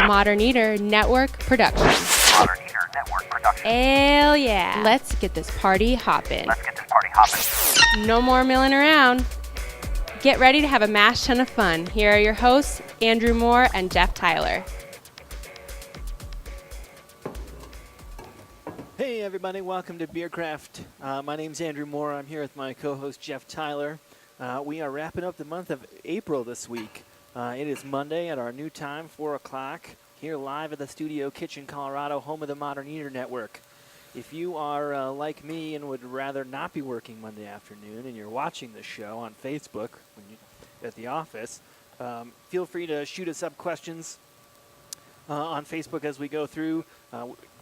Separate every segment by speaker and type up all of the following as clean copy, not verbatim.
Speaker 1: Modern Eater Network production. Hell yeah. Let's get this party hoppin'. No more milling around. Get ready to have a mash ton of fun. Here are your hosts, Andrew Moore and Jeff Tyler.
Speaker 2: Hey everybody, welcome to Beercraft. My name's Andrew Moore. I'm here with my co-host Jeff Tyler. We are wrapping up the month of April this week. It is Monday at our new time, 4 o'clock, here live at the Studio Kitchen, Colorado, home of the Modern Eater Network. If you are like me and would rather not be working Monday afternoon and you're watching the show on Facebook when you at the office, feel free to shoot us up questions on Facebook as we go through.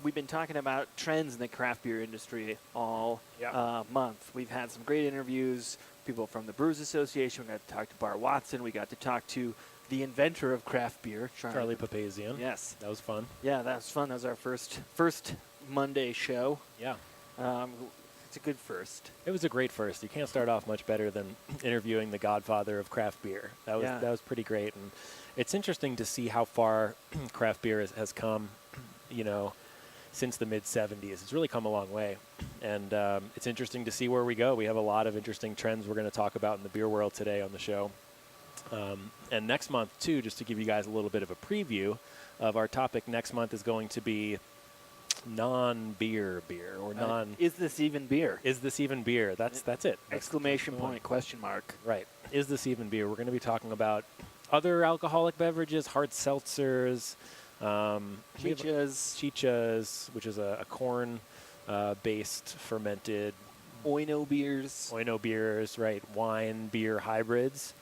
Speaker 2: We've been talking about trends in the craft beer industry all month. We've had some great interviews, people from the Brewers Association. We got to talk to Bart Watson. We got to talk to the inventor of craft beer,
Speaker 3: Charlie Papazian.
Speaker 2: Yes.
Speaker 3: That was fun.
Speaker 2: Yeah, that was fun. That was our first Monday show.
Speaker 3: Yeah.
Speaker 2: It's a good first.
Speaker 3: It was a great first. You can't start off much better than interviewing the godfather of craft beer. That was pretty great. And it's interesting to see how far craft beer has come, since the mid-'70s. It's really come a long way. And it's interesting to see where we go. We have a lot of interesting trends we're going to talk about in the beer world today on the show. And next month, too, just to give you guys a little bit of a preview of our topic next month is going to be non-beer beer or non.
Speaker 2: Is this even beer?
Speaker 3: Is this even beer? That's it.
Speaker 2: Exclamation point, question mark.
Speaker 3: Right. Is this even beer? We're going to be talking about other alcoholic beverages, hard seltzers, chichas, which is a corn-based fermented.
Speaker 2: Oino beers,
Speaker 3: right. Wine, beer hybrids.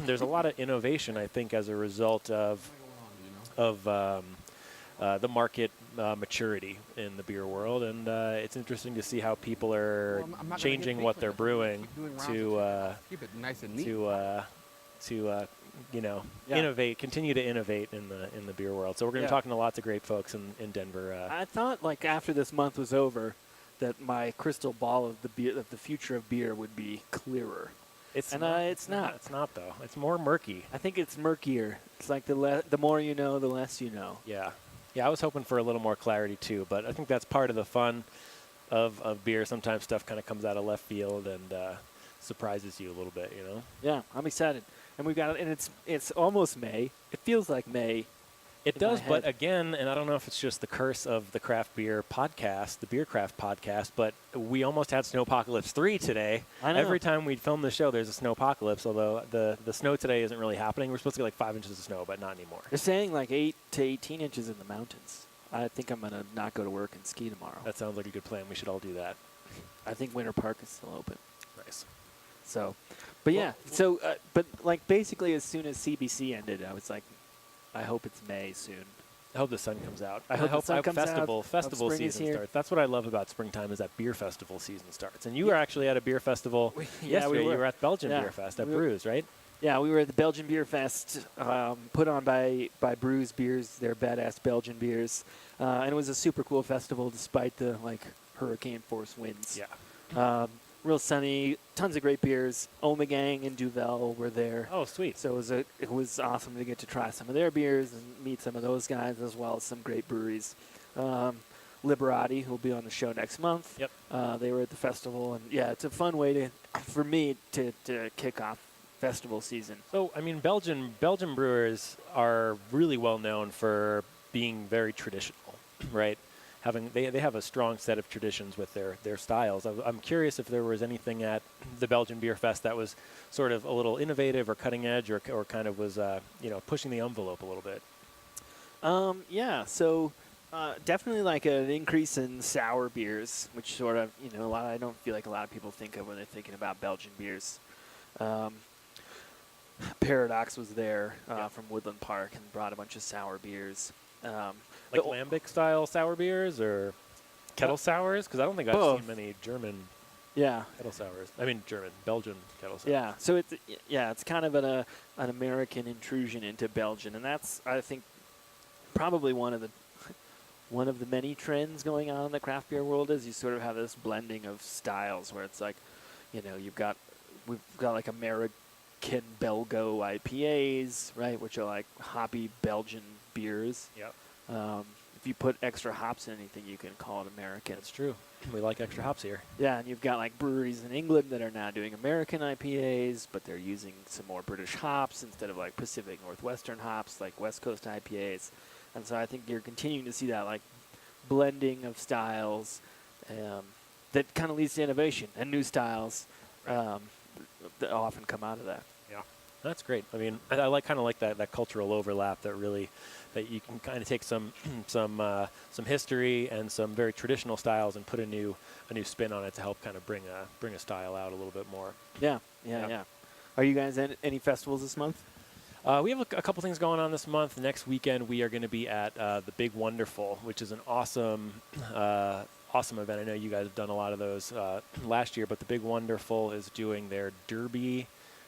Speaker 3: There's a lot of innovation, I think, as a result of the market maturity in the beer world, and it's interesting to see how people are changing what they're brewing to
Speaker 4: keep it nice and neat.
Speaker 3: Innovate, continue to innovate in the beer world. So we're going to be talking to lots of great folks in Denver.
Speaker 2: I thought, after this month was over, that my crystal ball of the future of beer would be clearer. It's not.
Speaker 3: It's not, though. It's more murky.
Speaker 2: I think it's murkier. It's like the more you know, the less you know.
Speaker 3: Yeah. Yeah, I was hoping for a little more clarity, too. But I think that's part of the fun of beer. Sometimes stuff kind of comes out of left field and surprises you a little bit,
Speaker 2: Yeah, I'm excited. And we've got, and it's almost May. It feels like May.
Speaker 3: It does, but again, and I don't know if it's just the curse of the craft beer podcast, the Beercraft podcast, but we almost had Snowpocalypse 3 today.
Speaker 2: I know.
Speaker 3: Every time we film the show, there's a snowpocalypse, although the snow today isn't really happening. We're supposed to get 5 inches of snow, but not anymore.
Speaker 2: They're saying 8 to 18 inches in the mountains. I think I'm going to not go to work and ski tomorrow.
Speaker 3: That sounds like a good plan. We should all do that.
Speaker 2: I think Winter Park is still open.
Speaker 3: Nice.
Speaker 2: So, but basically as soon as CBC ended, I was like, I hope it's May soon.
Speaker 3: I hope the sun comes out.
Speaker 2: I hope
Speaker 3: festival season starts. That's what I love about springtime is that beer festival season starts. And you were actually at a beer festival yesterday. You were at Belgian Beer Fest at Brews, right?
Speaker 2: Yeah, we were at the Belgian Beer Fest put on by Brews Beers, their badass Belgian beers. And it was a super cool festival despite the hurricane force winds.
Speaker 3: Yeah.
Speaker 2: Real sunny, tons of great beers. Omegang and Duvel were there.
Speaker 3: Oh, sweet.
Speaker 2: So it was awesome to get to try some of their beers and meet some of those guys as well as some great breweries. Liberati, who will be on the show next month.
Speaker 3: Yep.
Speaker 2: They were at the festival, and it's a fun way for me to kick off festival season.
Speaker 3: So, Belgian brewers are really well known for being very traditional, right? They have a strong set of traditions with their styles. I'm curious if there was anything at the Belgian Beer Fest that was sort of a little innovative or cutting edge or kind of was pushing the envelope a little bit.
Speaker 2: So definitely an increase in sour beers, which sort of I don't feel like a lot of people think of when they're thinking about Belgian beers. Paradox was there from Woodland Park and brought a bunch of sour beers.
Speaker 3: Lambic style sour beers or kettle sours? Because I don't think I've seen many German kettle sours. Belgian kettle sours.
Speaker 2: Yeah, so it's kind of an American intrusion into Belgian, and that's, I think, probably one of the many trends going on in the craft beer world is you sort of have this blending of styles where it's we've got American American Belgo IPAs, right, which are like hoppy Belgian beers.
Speaker 3: Yep.
Speaker 2: If you put extra hops in anything, you can call it American.
Speaker 3: That's true. We like extra hops here.
Speaker 2: Yeah, and you've got like breweries in England that are now doing American IPAs, but they're using some more British hops instead of like Pacific Northwestern hops, like West Coast IPAs. And so I think you're continuing to see that like blending of styles that kind of leads to innovation and new styles that often come out of that.
Speaker 3: Yeah, that's great. I mean, I like kind of like that cultural overlap that you can kind of take some history and some very traditional styles and put a new spin on it to help kind of bring a style out a little bit more.
Speaker 2: Yeah. Are you guys at any festivals this month?
Speaker 3: We have a couple things going on this month. Next weekend, we are going to be at the Big Wonderful, which is an awesome event. I know you guys have done a lot of those last year, but the Big Wonderful is doing their Derby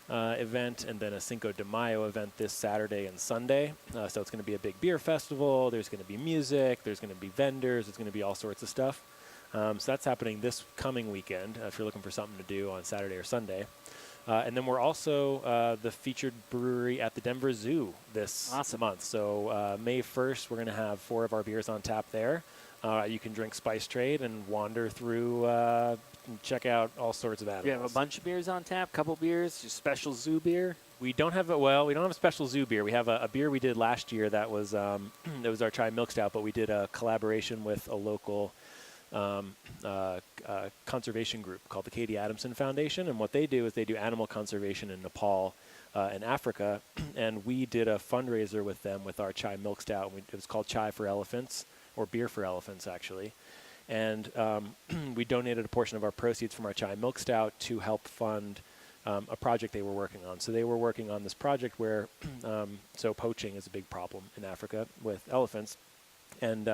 Speaker 3: event and then a Cinco de Mayo event this Saturday and Sunday. So it's going to be a big beer festival. There's going to be music. There's going to be vendors. There's going to be all sorts of stuff. So that's happening this coming weekend if you're looking for something to do on Saturday or Sunday. And then we're also the featured brewery at the Denver Zoo this month. So May 1st, we're going to have 4 of our beers on tap there. You can drink Spice Trade and wander through and check out all sorts of animals.
Speaker 2: You have a bunch of beers on tap, couple beers, just special zoo beer?
Speaker 3: We don't have a special zoo beer. We have a beer we did last year that was that was our Chai Milk Stout, but we did a collaboration with a local conservation group called the Katie Adamson Foundation, and what they do is they do animal conservation in Nepal and Africa, and we did a fundraiser with them with our Chai Milk Stout. It was called Chai for Elephants, or Beer for Elephants, actually. And we donated a portion of our proceeds from our Chai Milk Stout to help fund a project they were working on. So they were working on this project where, so poaching is a big problem in Africa with elephants. And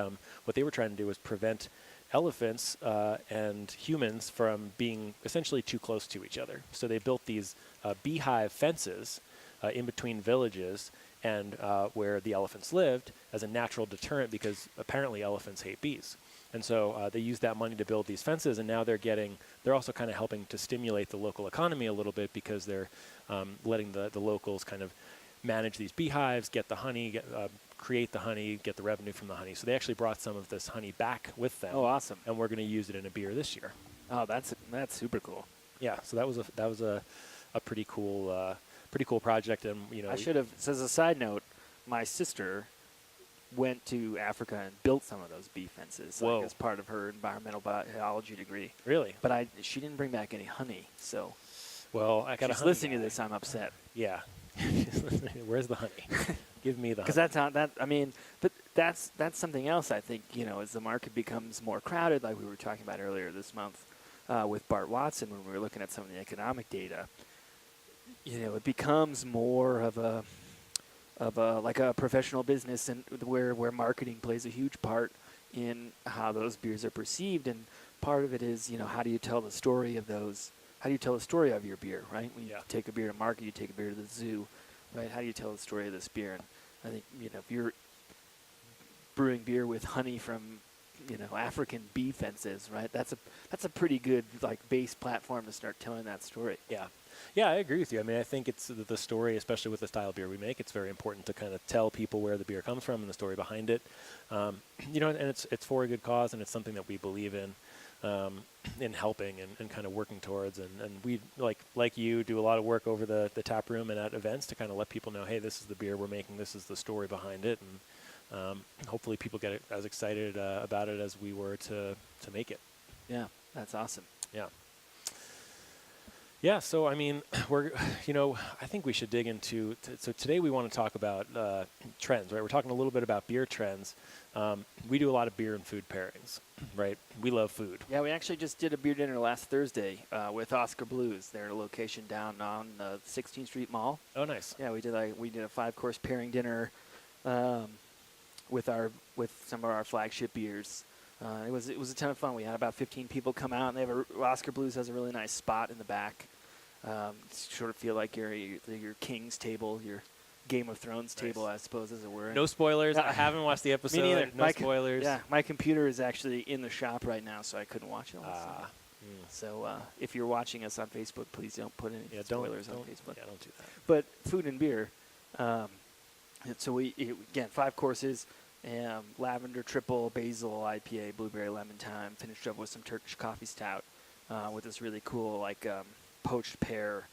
Speaker 3: what they were trying to do was prevent elephants and humans from being essentially too close to each other. So they built these beehive fences in between villages and where the elephants lived as a natural deterrent, because apparently elephants hate bees. And so they used that money to build these fences, and now they're also kind of helping to stimulate the local economy a little bit, because they're letting the locals kind of manage these beehives, get the honey, create the honey, get the revenue from the honey. So they actually brought some of this honey back with them.
Speaker 2: Oh, awesome!
Speaker 3: And we're going to use it in a beer this year.
Speaker 2: Oh, that's super cool.
Speaker 3: Yeah, so that was a pretty cool project, and
Speaker 2: I should have. So as a side note, my sister went to Africa and built some of those bee fences as part of her environmental biology degree.
Speaker 3: Really?
Speaker 2: But she didn't bring back any honey, so.
Speaker 3: Well, I got
Speaker 2: she's listening to this. I'm upset.
Speaker 3: Yeah. Where's the honey? Give me the honey.
Speaker 2: Because that's how that. I mean, but that's something else. I think as the market becomes more crowded, like we were talking about earlier this month with Bart Watson when we were looking at some of the economic data. It becomes more of a like a professional business, and where marketing plays a huge part in how those beers are perceived. And part of it is how do you tell the story of those? How do you tell the story of your beer, right? When you take a beer to market, you take a beer to the zoo, right? How do you tell the story of this beer? And I think if you're brewing beer with honey from African bee fences, right? That's a pretty good base platform to start telling that story.
Speaker 3: Yeah. Yeah, I agree with you. I mean, I think it's the story, especially with the style of beer we make. It's very important to kind of tell people where the beer comes from and the story behind it. And it's for a good cause, and it's something that we believe in helping and kind of working towards. And we, like you, do a lot of work over the tap room and at events to kind of let people know, hey, this is the beer we're making, this is the story behind it, and hopefully people get as excited about it as we were to make it.
Speaker 2: Yeah, that's awesome.
Speaker 3: Yeah. Yeah, so I mean, I think we should dig into. So today we want to talk about trends, right? We're talking a little bit about beer trends. We do a lot of beer and food pairings, right? We love food.
Speaker 2: Yeah, we actually just did a beer dinner last Thursday with Oscar Blues. They're at a location down on the 16th Street Mall.
Speaker 3: Oh, nice.
Speaker 2: Yeah, we did a 5-course pairing dinner with some of our flagship beers. It was a ton of fun. We had about 15 people come out, and Oscar Blues has a really nice spot in the back. Sort of feel like your King's table, your Game of Thrones table, I suppose, as it were.
Speaker 3: No spoilers. I haven't watched the episode.
Speaker 2: Me neither.
Speaker 3: No spoilers.
Speaker 2: Yeah, my computer is actually in the shop right now, so I couldn't watch it. So if you're watching us on Facebook, please don't put any spoilers on Facebook.
Speaker 3: Yeah, don't do that.
Speaker 2: But food and beer. So again, 5 courses. Lavender triple, basil IPA, blueberry lemon thyme. Finished up with some Turkish coffee stout with this really cool poached pear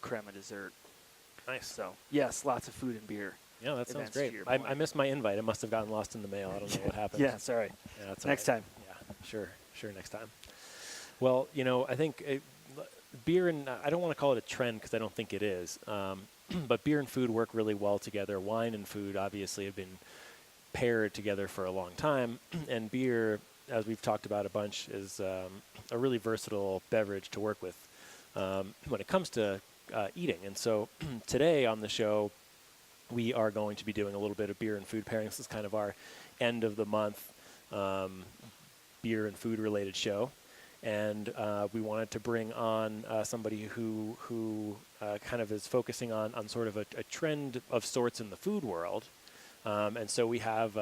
Speaker 2: crema dessert.
Speaker 3: Nice.
Speaker 2: So yes, lots of food and beer.
Speaker 3: Yeah, that sounds great. I missed my invite. It must have gotten lost in the mail. I don't know what happened.
Speaker 2: Yeah, sorry.
Speaker 3: Yeah, that's
Speaker 2: next time.
Speaker 3: Yeah, sure, next time. Well, I think beer and I don't want to call it a trend because I don't think it is. But beer and food work really well together. Wine and food obviously have been paired together for a long time, and beer, as we've talked about a bunch, is a really versatile beverage to work with when it comes to eating. And so today on the show, we are going to be doing a little bit of beer and food pairing. This is kind of our end of the month beer and food related show. And we wanted to bring on somebody who kind of is focusing on sort of a trend of sorts in the food world. And so we have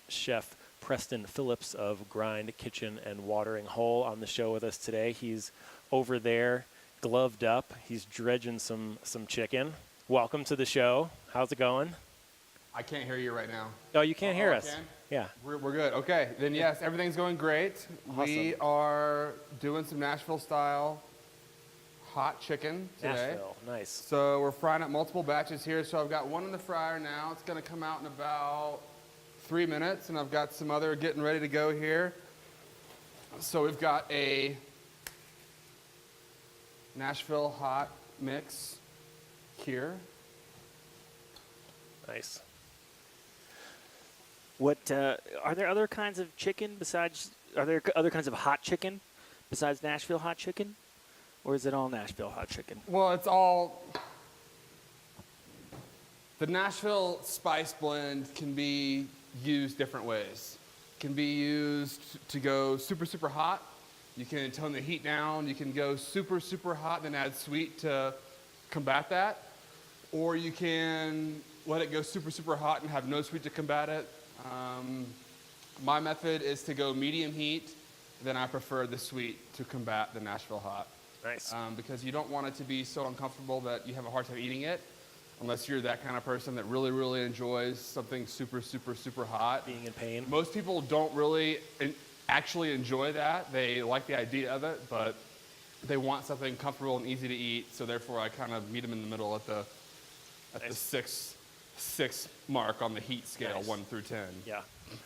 Speaker 3: Chef Preston Phillips of Grind Kitchen and Watering Hole on the show with us today. He's over there, gloved up. He's dredging some chicken. Welcome to the show. How's it going?
Speaker 4: I can't hear you right now.
Speaker 3: Oh, you can't hear us?
Speaker 4: Can?
Speaker 3: Yeah.
Speaker 4: We're good. Okay. Then yes, everything's going great.
Speaker 3: Awesome.
Speaker 4: We are doing some Nashville-style hot chicken today.
Speaker 3: Nashville, nice.
Speaker 4: So we're frying up multiple batches here. So I've got one in the fryer now. It's going to come out in about 3 minutes, and I've got some other getting ready to go here. So we've got a Nashville hot mix here.
Speaker 3: Nice.
Speaker 2: What are there other kinds of chicken besides? Are there other kinds of hot chicken besides Nashville hot chicken, or is it all Nashville hot chicken?
Speaker 4: Well, it's all. The Nashville spice blend can be used different ways. It can be used to go super, super hot. You can tone the heat down. You can go super, super hot, then add sweet to combat that. Or you can let it go super, super hot and have no sweet to combat it. My method is to go medium heat, then I prefer the sweet to combat the Nashville hot.
Speaker 3: Nice.
Speaker 4: Because you don't want it to be so uncomfortable that you have a hard time eating it, unless you're that kind of person that really, really enjoys something super, super, super hot.
Speaker 3: Being in pain.
Speaker 4: Most people don't really actually enjoy that. They like the idea of it, but they want something comfortable and easy to eat, so therefore I kind of meet them in the middle at the six mark on the heat scale,
Speaker 3: Nice.
Speaker 4: 1 through 10.
Speaker 3: Yeah.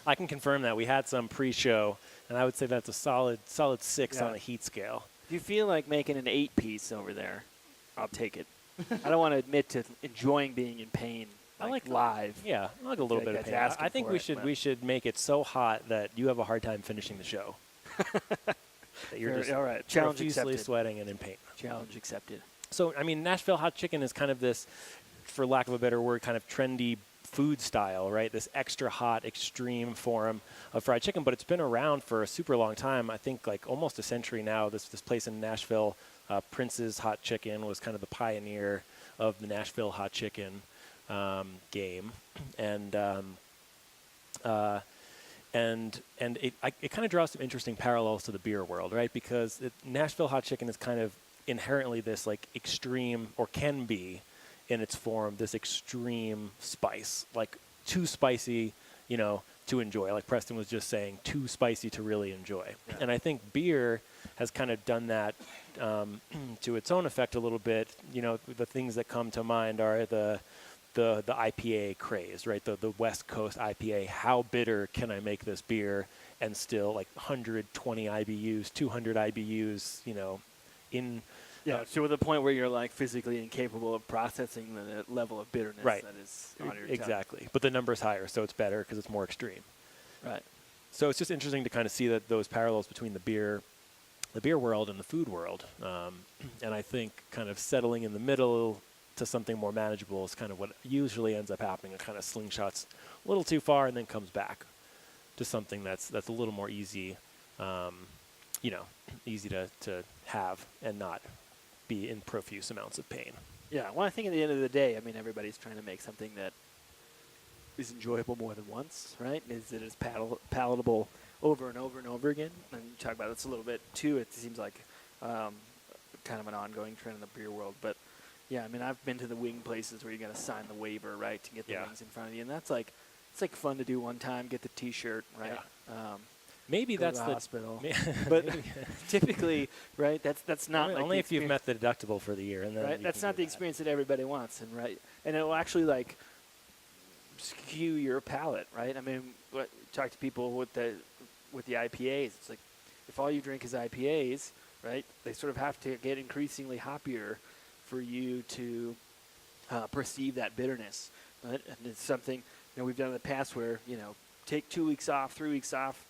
Speaker 3: I can confirm that. We had some pre-show, and I would say that's a solid 6 on a heat scale.
Speaker 2: If you feel like making an 8-piece over there, I'll take it. I don't want to admit to enjoying being in pain live.
Speaker 3: Yeah, I like a little bit of pain. I think we should make it so hot that you have a hard time finishing the show. That you're just
Speaker 2: all right. Challenge
Speaker 3: profusely
Speaker 2: accepted.
Speaker 3: sweating and in pain.
Speaker 2: Challenge accepted.
Speaker 3: So, I mean, Nashville hot chicken is kind of this, for lack of a better word, kind of trendy food style, right? This extra hot, extreme form of fried chicken, but it's been around for a super long time. I think like almost a century now. This place in Nashville, Prince's Hot Chicken, was kind of the pioneer of the Nashville hot chicken game, and it kind of draws some interesting parallels to the beer world, right? Because Nashville hot chicken is kind of inherently this like extreme, or can be in its form, this extreme spice, like too spicy, to enjoy. Like Preston was just saying, too spicy to really enjoy. Yeah. And I think beer has kind of done that to its own effect a little bit. The things that come to mind are the IPA craze, right? The West Coast IPA. How bitter can I make this beer and still like 120 IBUs, 200 IBUs, in...
Speaker 2: Yeah, to the point where you're like physically incapable of processing the level of bitterness
Speaker 3: right.
Speaker 2: that is on your
Speaker 3: Exactly.
Speaker 2: tongue.
Speaker 3: But the number's higher, so it's better because it's more extreme.
Speaker 2: Right.
Speaker 3: So it's just interesting to kind of see that those parallels between the beer world and the food world. And I think kind of settling in the middle to something more manageable is kind of what usually ends up happening. It kind of slingshots a little too far and then comes back to something that's a little more easy, easy to have and not be in profuse amounts of pain.
Speaker 2: Yeah, well, I think at the end of the day, everybody's trying to make something that is enjoyable more than once, right? Is it as palatable over and over and over again. And you talk about this a little bit too. It seems like kind of an ongoing trend in the beer world. But yeah, I mean, I've been to the wing places where you got to sign the waiver, right, to get the wings in front of you, and that's like it's like fun to do one time, get the T-shirt, right.
Speaker 3: Yeah. Maybe
Speaker 2: go
Speaker 3: that's
Speaker 2: to
Speaker 3: the
Speaker 2: hospital, but typically, right? That's not like
Speaker 3: only if you've met the deductible for the year, and then
Speaker 2: right. That's not the experience that everybody wants, and and it will actually like skew your palate, right? I mean, talk to people with the IPAs. It's like if all you drink is IPAs, right? They sort of have to get increasingly hoppier for you to perceive that bitterness, right? And it's something we've done in the past where take 2 weeks off, 3 weeks off.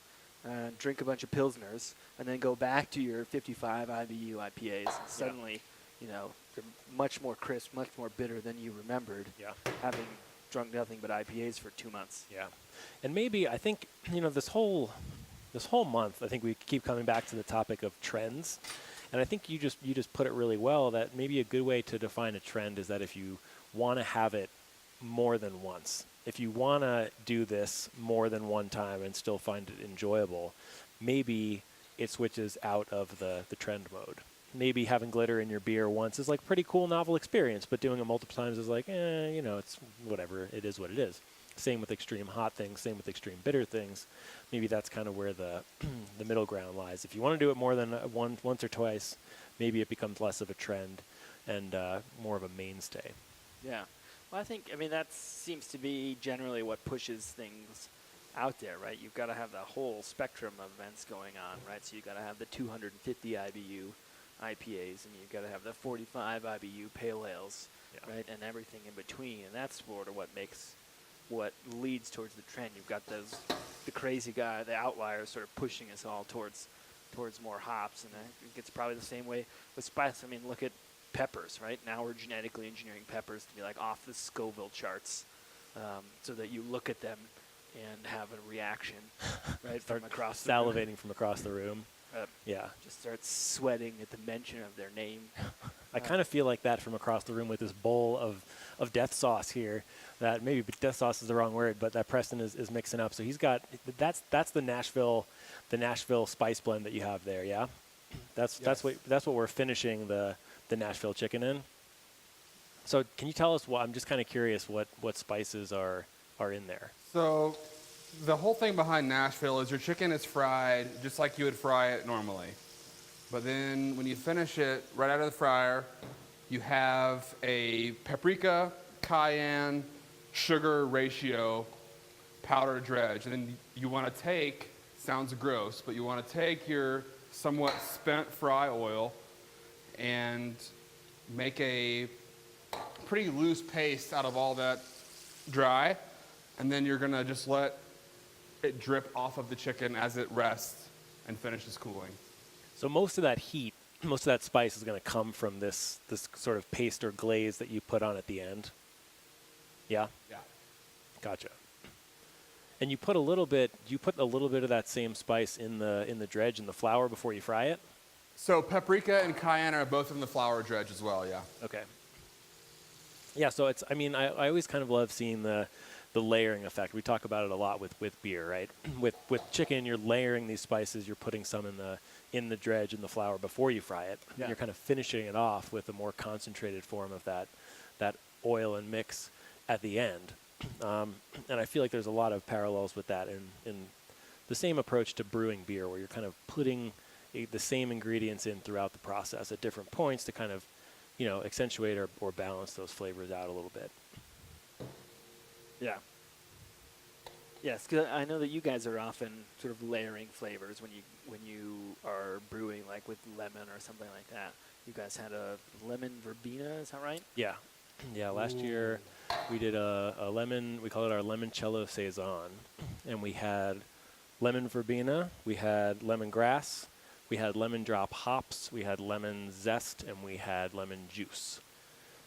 Speaker 2: Drink a bunch of Pilsners, and then go back to your 55 IBU IPAs. And suddenly, they're much more crisp, much more bitter than you remembered.
Speaker 3: Yeah.
Speaker 2: Having drunk nothing but IPAs for 2 months.
Speaker 3: Yeah. And maybe I think this whole month, I think we keep coming back to the topic of trends, and I think you just put it really well. That maybe a good way to define a trend is that if you want to have it more than once. If you want to do this more than one time and still find it enjoyable, maybe it switches out of the trend mode. Maybe having glitter in your beer once is like pretty cool, novel experience, but doing it multiple times is like, it's whatever. It is what it is. Same with extreme hot things, same with extreme bitter things. Maybe that's kind of where the the middle ground lies. If you want to do it more than once or twice, maybe it becomes less of a trend and more of a mainstay.
Speaker 2: Yeah. Well, I mean, that seems to be generally what pushes things out there, right? You've got to have the whole spectrum of events going on, right? So you've got to have the 250 IBU IPAs, and you've got to have the 45 IBU pale ales, right? And everything in between. And that's sort of what leads towards the trend. You've got the crazy guy, the outliers sort of pushing us all towards more hops. And I think it's probably the same way with spice. I mean, look at peppers, right? Now we're genetically engineering peppers to be like off the Scoville charts, so that you look at them and have a reaction, right?
Speaker 3: Start
Speaker 2: from across
Speaker 3: salivating
Speaker 2: the
Speaker 3: from across the room.
Speaker 2: Just start sweating at the mention of their name.
Speaker 3: I kind of feel like that from across the room with this bowl of death sauce here. That maybe death sauce is the wrong word, but that Preston is mixing up. So he's got that's the Nashville spice blend that you have there. Yeah, that's what we're finishing the Nashville chicken in. So can you tell us I'm just kind of curious what spices are in there.
Speaker 4: So the whole thing behind Nashville is your chicken is fried just like you would fry it normally. But then when you finish it right out of the fryer, you have a paprika, cayenne, sugar ratio powder dredge. And then you want to take, sounds gross, but you want to take your somewhat spent fry oil and make a pretty loose paste out of all that dry, and then you're gonna just let it drip off of the chicken as it rests and finishes cooling.
Speaker 3: So most of that heat, most of that spice is gonna come from this sort of paste or glaze that you put on at the end. Yeah?
Speaker 4: Yeah.
Speaker 3: Gotcha. And you put a little bit of that same spice in the dredge, in the flour before you fry it?
Speaker 4: So paprika and cayenne are both in the flour dredge as well, yeah.
Speaker 3: Okay. Yeah, so I always kind of love seeing the layering effect. We talk about it a lot with beer, right? with chicken, you're layering these spices, you're putting some in the dredge in the flour before you fry it. Yeah. You're kind of finishing it off with a more concentrated form of that oil and mix at the end. And I feel like there's a lot of parallels with that in the same approach to brewing beer, where you're kind of putting the same ingredients in throughout the process at different points to kind of, accentuate or balance those flavors out a little bit.
Speaker 2: Yeah. Yes, because I know that you guys are often sort of layering flavors when you are brewing, like with lemon or something like that. You guys had a lemon verbena, is that right?
Speaker 3: Yeah. Yeah, last year we did a lemon, we call it our limoncello saison, and we had lemon verbena, we had lemongrass, we had lemon drop hops, we had lemon zest, and we had lemon juice.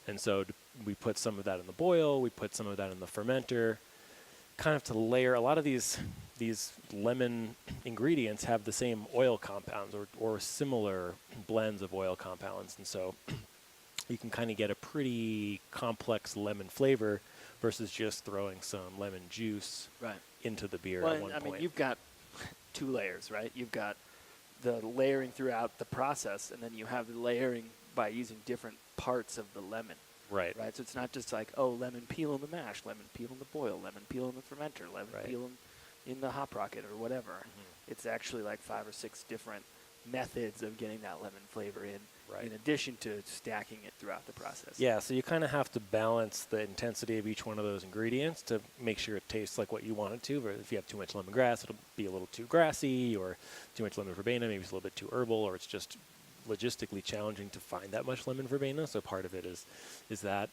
Speaker 3: And so we put some of that in the boil, we put some of that in the fermenter, kind of to layer. A lot of these lemon ingredients have the same oil compounds or similar blends of oil compounds, and so you can kind of get a pretty complex lemon flavor versus just throwing some lemon juice into the beer at one point.
Speaker 2: I mean, you've got two layers, right? You've got the layering throughout the process, and then you have the layering by using different parts of the lemon.
Speaker 3: Right.
Speaker 2: Right. So it's not just like, oh, lemon peel in the mash, lemon peel in the boil, lemon peel in the fermenter, lemon peel in the hop rocket or whatever. It's actually like 5 or 6 different methods of getting that lemon flavor in addition to stacking it throughout the process.
Speaker 3: Yeah, so you kind of have to balance the intensity of each one of those ingredients to make sure it tastes like what you want it to. But if you have too much lemongrass, it'll be a little too grassy, or too much lemon verbena, maybe it's a little bit too herbal, or it's just logistically challenging to find that much lemon verbena. So part of it is that.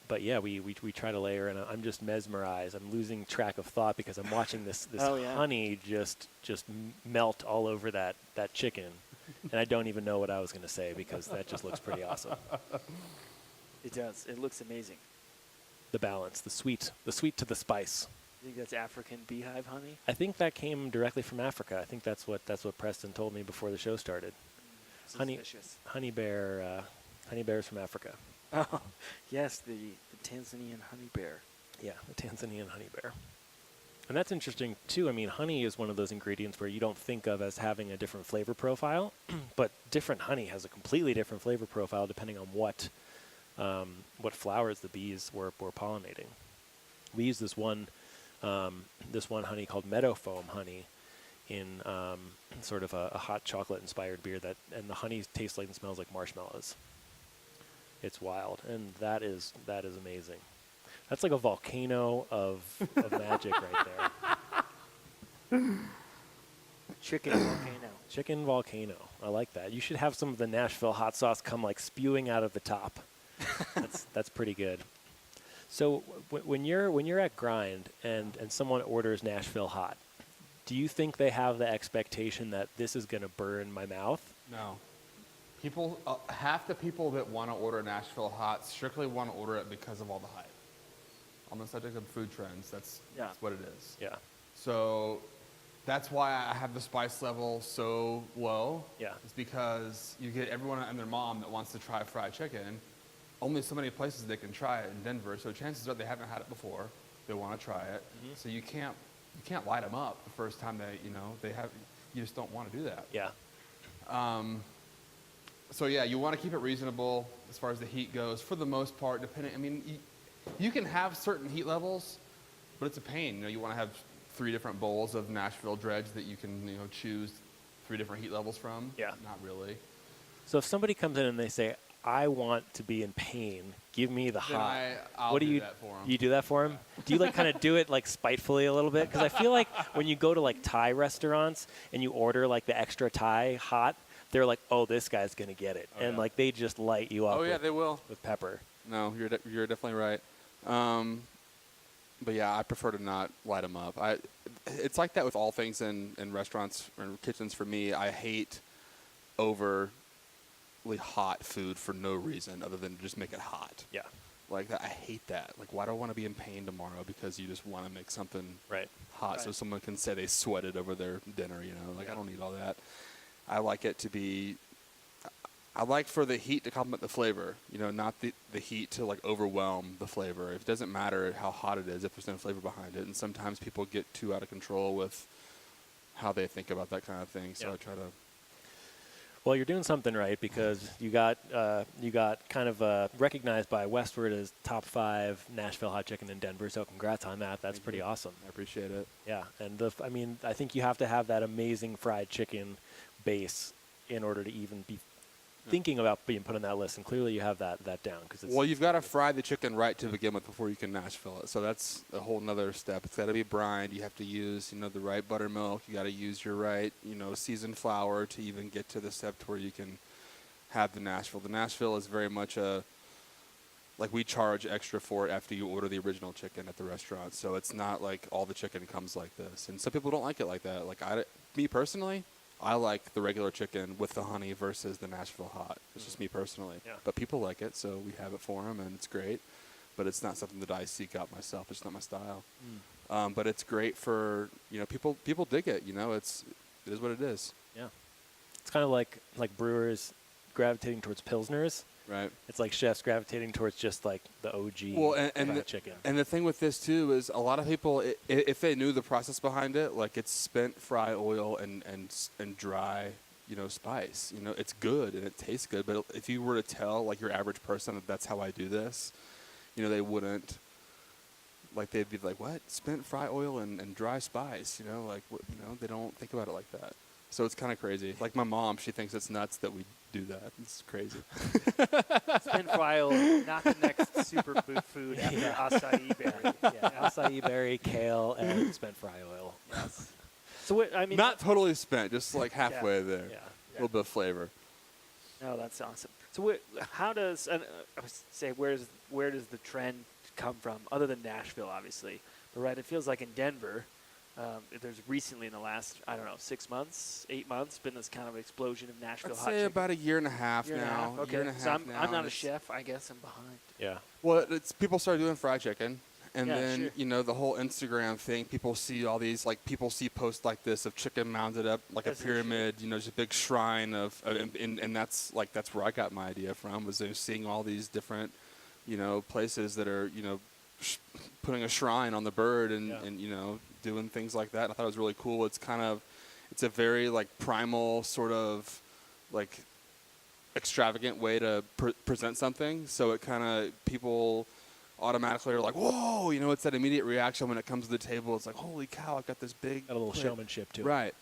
Speaker 3: But yeah, we try to layer, and I'm just mesmerized. I'm losing track of thought because I'm watching this honey just melt all over that chicken, and I don't even know what I was going to say because that just looks pretty awesome.
Speaker 2: It does. It looks amazing.
Speaker 3: The balance, the sweet to the spice.
Speaker 2: You think that's African beehive honey?
Speaker 3: I think that came directly from Africa. I think that's what Preston told me before the show started. Honey bears from Africa.
Speaker 2: Oh, yes, the Tanzanian honey bear.
Speaker 3: Yeah, the Tanzanian honey bear. And that's interesting, too. I mean, honey is one of those ingredients where you don't think of as having a different flavor profile, but different honey has a completely different flavor profile depending on what flowers the bees were pollinating. We use this one honey called meadow foam honey in sort of a hot chocolate-inspired beer, and the honey tastes like and smells like marshmallows. It's wild, and that is amazing. That's like a volcano of magic right there. Chicken volcano. I like that. You should have some of the Nashville hot sauce come like spewing out of the top. That's pretty good. So when you're at Grind and someone orders Nashville hot, do you think they have the expectation that this is going to burn my mouth?
Speaker 4: No. People, half the people that want to order Nashville hot strictly want to order it because of all the hype. On the subject of food trends, that's what it is.
Speaker 3: Yeah.
Speaker 4: So that's why I have the spice level so low.
Speaker 3: Yeah.
Speaker 4: It's because you get everyone and their mom that wants to try fried chicken. Only so many places they can try it in Denver. So chances are they haven't had it before. They want to try it. Mm-hmm. So you can't light them up the first time they have. You just don't want to do that.
Speaker 3: Yeah.
Speaker 4: So yeah, you want to keep it reasonable as far as the heat goes. For the most part, you can have certain heat levels, but it's a pain. You want to have 3 different bowls of Nashville dredge that you can choose 3 different heat levels from.
Speaker 3: Yeah.
Speaker 4: Not really.
Speaker 3: So if somebody comes in and they say, I want to be in pain, give me the hot.
Speaker 4: I'll do that for them.
Speaker 3: You do that for them? Do you kind of do it spitefully a little bit? Because I feel like when you go to Thai restaurants and you order the extra Thai hot, they're like, oh, this guy's going to get it.
Speaker 4: Oh,
Speaker 3: and
Speaker 4: yeah.
Speaker 3: They just light you up.
Speaker 4: Oh, yeah, they will.
Speaker 3: With pepper.
Speaker 4: No, you're definitely right. But yeah, I prefer to not light them up. It's like that with all things in restaurants and kitchens for me. I hate overly hot food for no reason other than just make it hot.
Speaker 3: Yeah.
Speaker 4: Like that, I hate that. Why do I want to be in pain tomorrow because you just want to make something hot so someone can say they sweated over their dinner, I don't need all that. I like it to be, I like for the heat to complement the flavor, not the heat to overwhelm the flavor. It doesn't matter how hot it is if there's no flavor behind it. And sometimes people get too out of control with how they think about that kind of thing. So I try to.
Speaker 3: Well, you're doing something right because you got kind of recognized by Westward as top 5 Nashville hot chicken in Denver. So congrats on that. That's pretty awesome.
Speaker 4: I appreciate it.
Speaker 3: Yeah, and I think you have to have that amazing fried chicken base in order to even be thinking about being put on that list, and clearly you have that down.
Speaker 4: Well, you've got to fry the chicken right to begin with before you can Nashville it. So that's a whole nother step. It's got to be brined. You have to use, the right buttermilk. You got to use your right, seasoned flour to even get to the step to where you can have the Nashville. The Nashville is very much we charge extra for it after you order the original chicken at the restaurant. So it's not like all the chicken comes like this. And some people don't like it like that. Me personally, I like the regular chicken with the honey versus the Nashville hot. It's just me personally. Yeah. But people like it, so we have it for them, and it's great. But it's not something that I seek out myself. It's not my style. But it's great for, people dig it. It is what it is.
Speaker 3: Yeah. It's kind of like brewers gravitating towards Pilsners.
Speaker 5: Right.
Speaker 3: It's like chefs gravitating towards just like the OG fried chicken.
Speaker 5: And the thing with this too is a lot of people, if they knew the process behind it, like it's spent fry oil and dry, spice. It's good and it tastes good. But if you were to tell like your average person that that's how I do this, they wouldn't. Like they'd be like, "What? Spent fry oil and dry spice?" They don't think about it like that. So it's kind of crazy. Like my mom, she thinks it's nuts that we do that. It's crazy.
Speaker 2: Spent fry oil, not the next superfood after acai berry.
Speaker 3: Acai berry, kale, and spent fry oil.
Speaker 2: Yes. So
Speaker 5: not totally spent, just like halfway there.
Speaker 3: Yeah.
Speaker 5: A little bit of flavor.
Speaker 2: No, that's awesome. So how does I would say where does the trend come from, other than Nashville, obviously? But right, it feels like in Denver, there's recently in the last 6 months, 8 months, been this kind of explosion of Nashville hot chicken.
Speaker 5: I'd say about a year and a half now.
Speaker 2: Okay.
Speaker 5: Year and a half
Speaker 2: so
Speaker 5: now,
Speaker 2: I'm not a chef. I guess I'm behind.
Speaker 3: Yeah.
Speaker 5: Well, people started doing fried chicken. And
Speaker 2: Yeah,
Speaker 5: then,
Speaker 2: sure.
Speaker 5: The whole Instagram thing, people see all these, people see posts like this of chicken mounted up like a pyramid, just a big shrine and that's where I got my idea from, was seeing all these different, places that are, putting a shrine on the bird and doing things like that. I thought it was really cool. It's a very, primal sort of, extravagant way to present something. So it kind of, people automatically are like, whoa, it's that immediate reaction when it comes to the table. It's like, holy cow, I've got this big
Speaker 3: Got a little
Speaker 5: plate.
Speaker 3: showmanship to it.
Speaker 5: Right.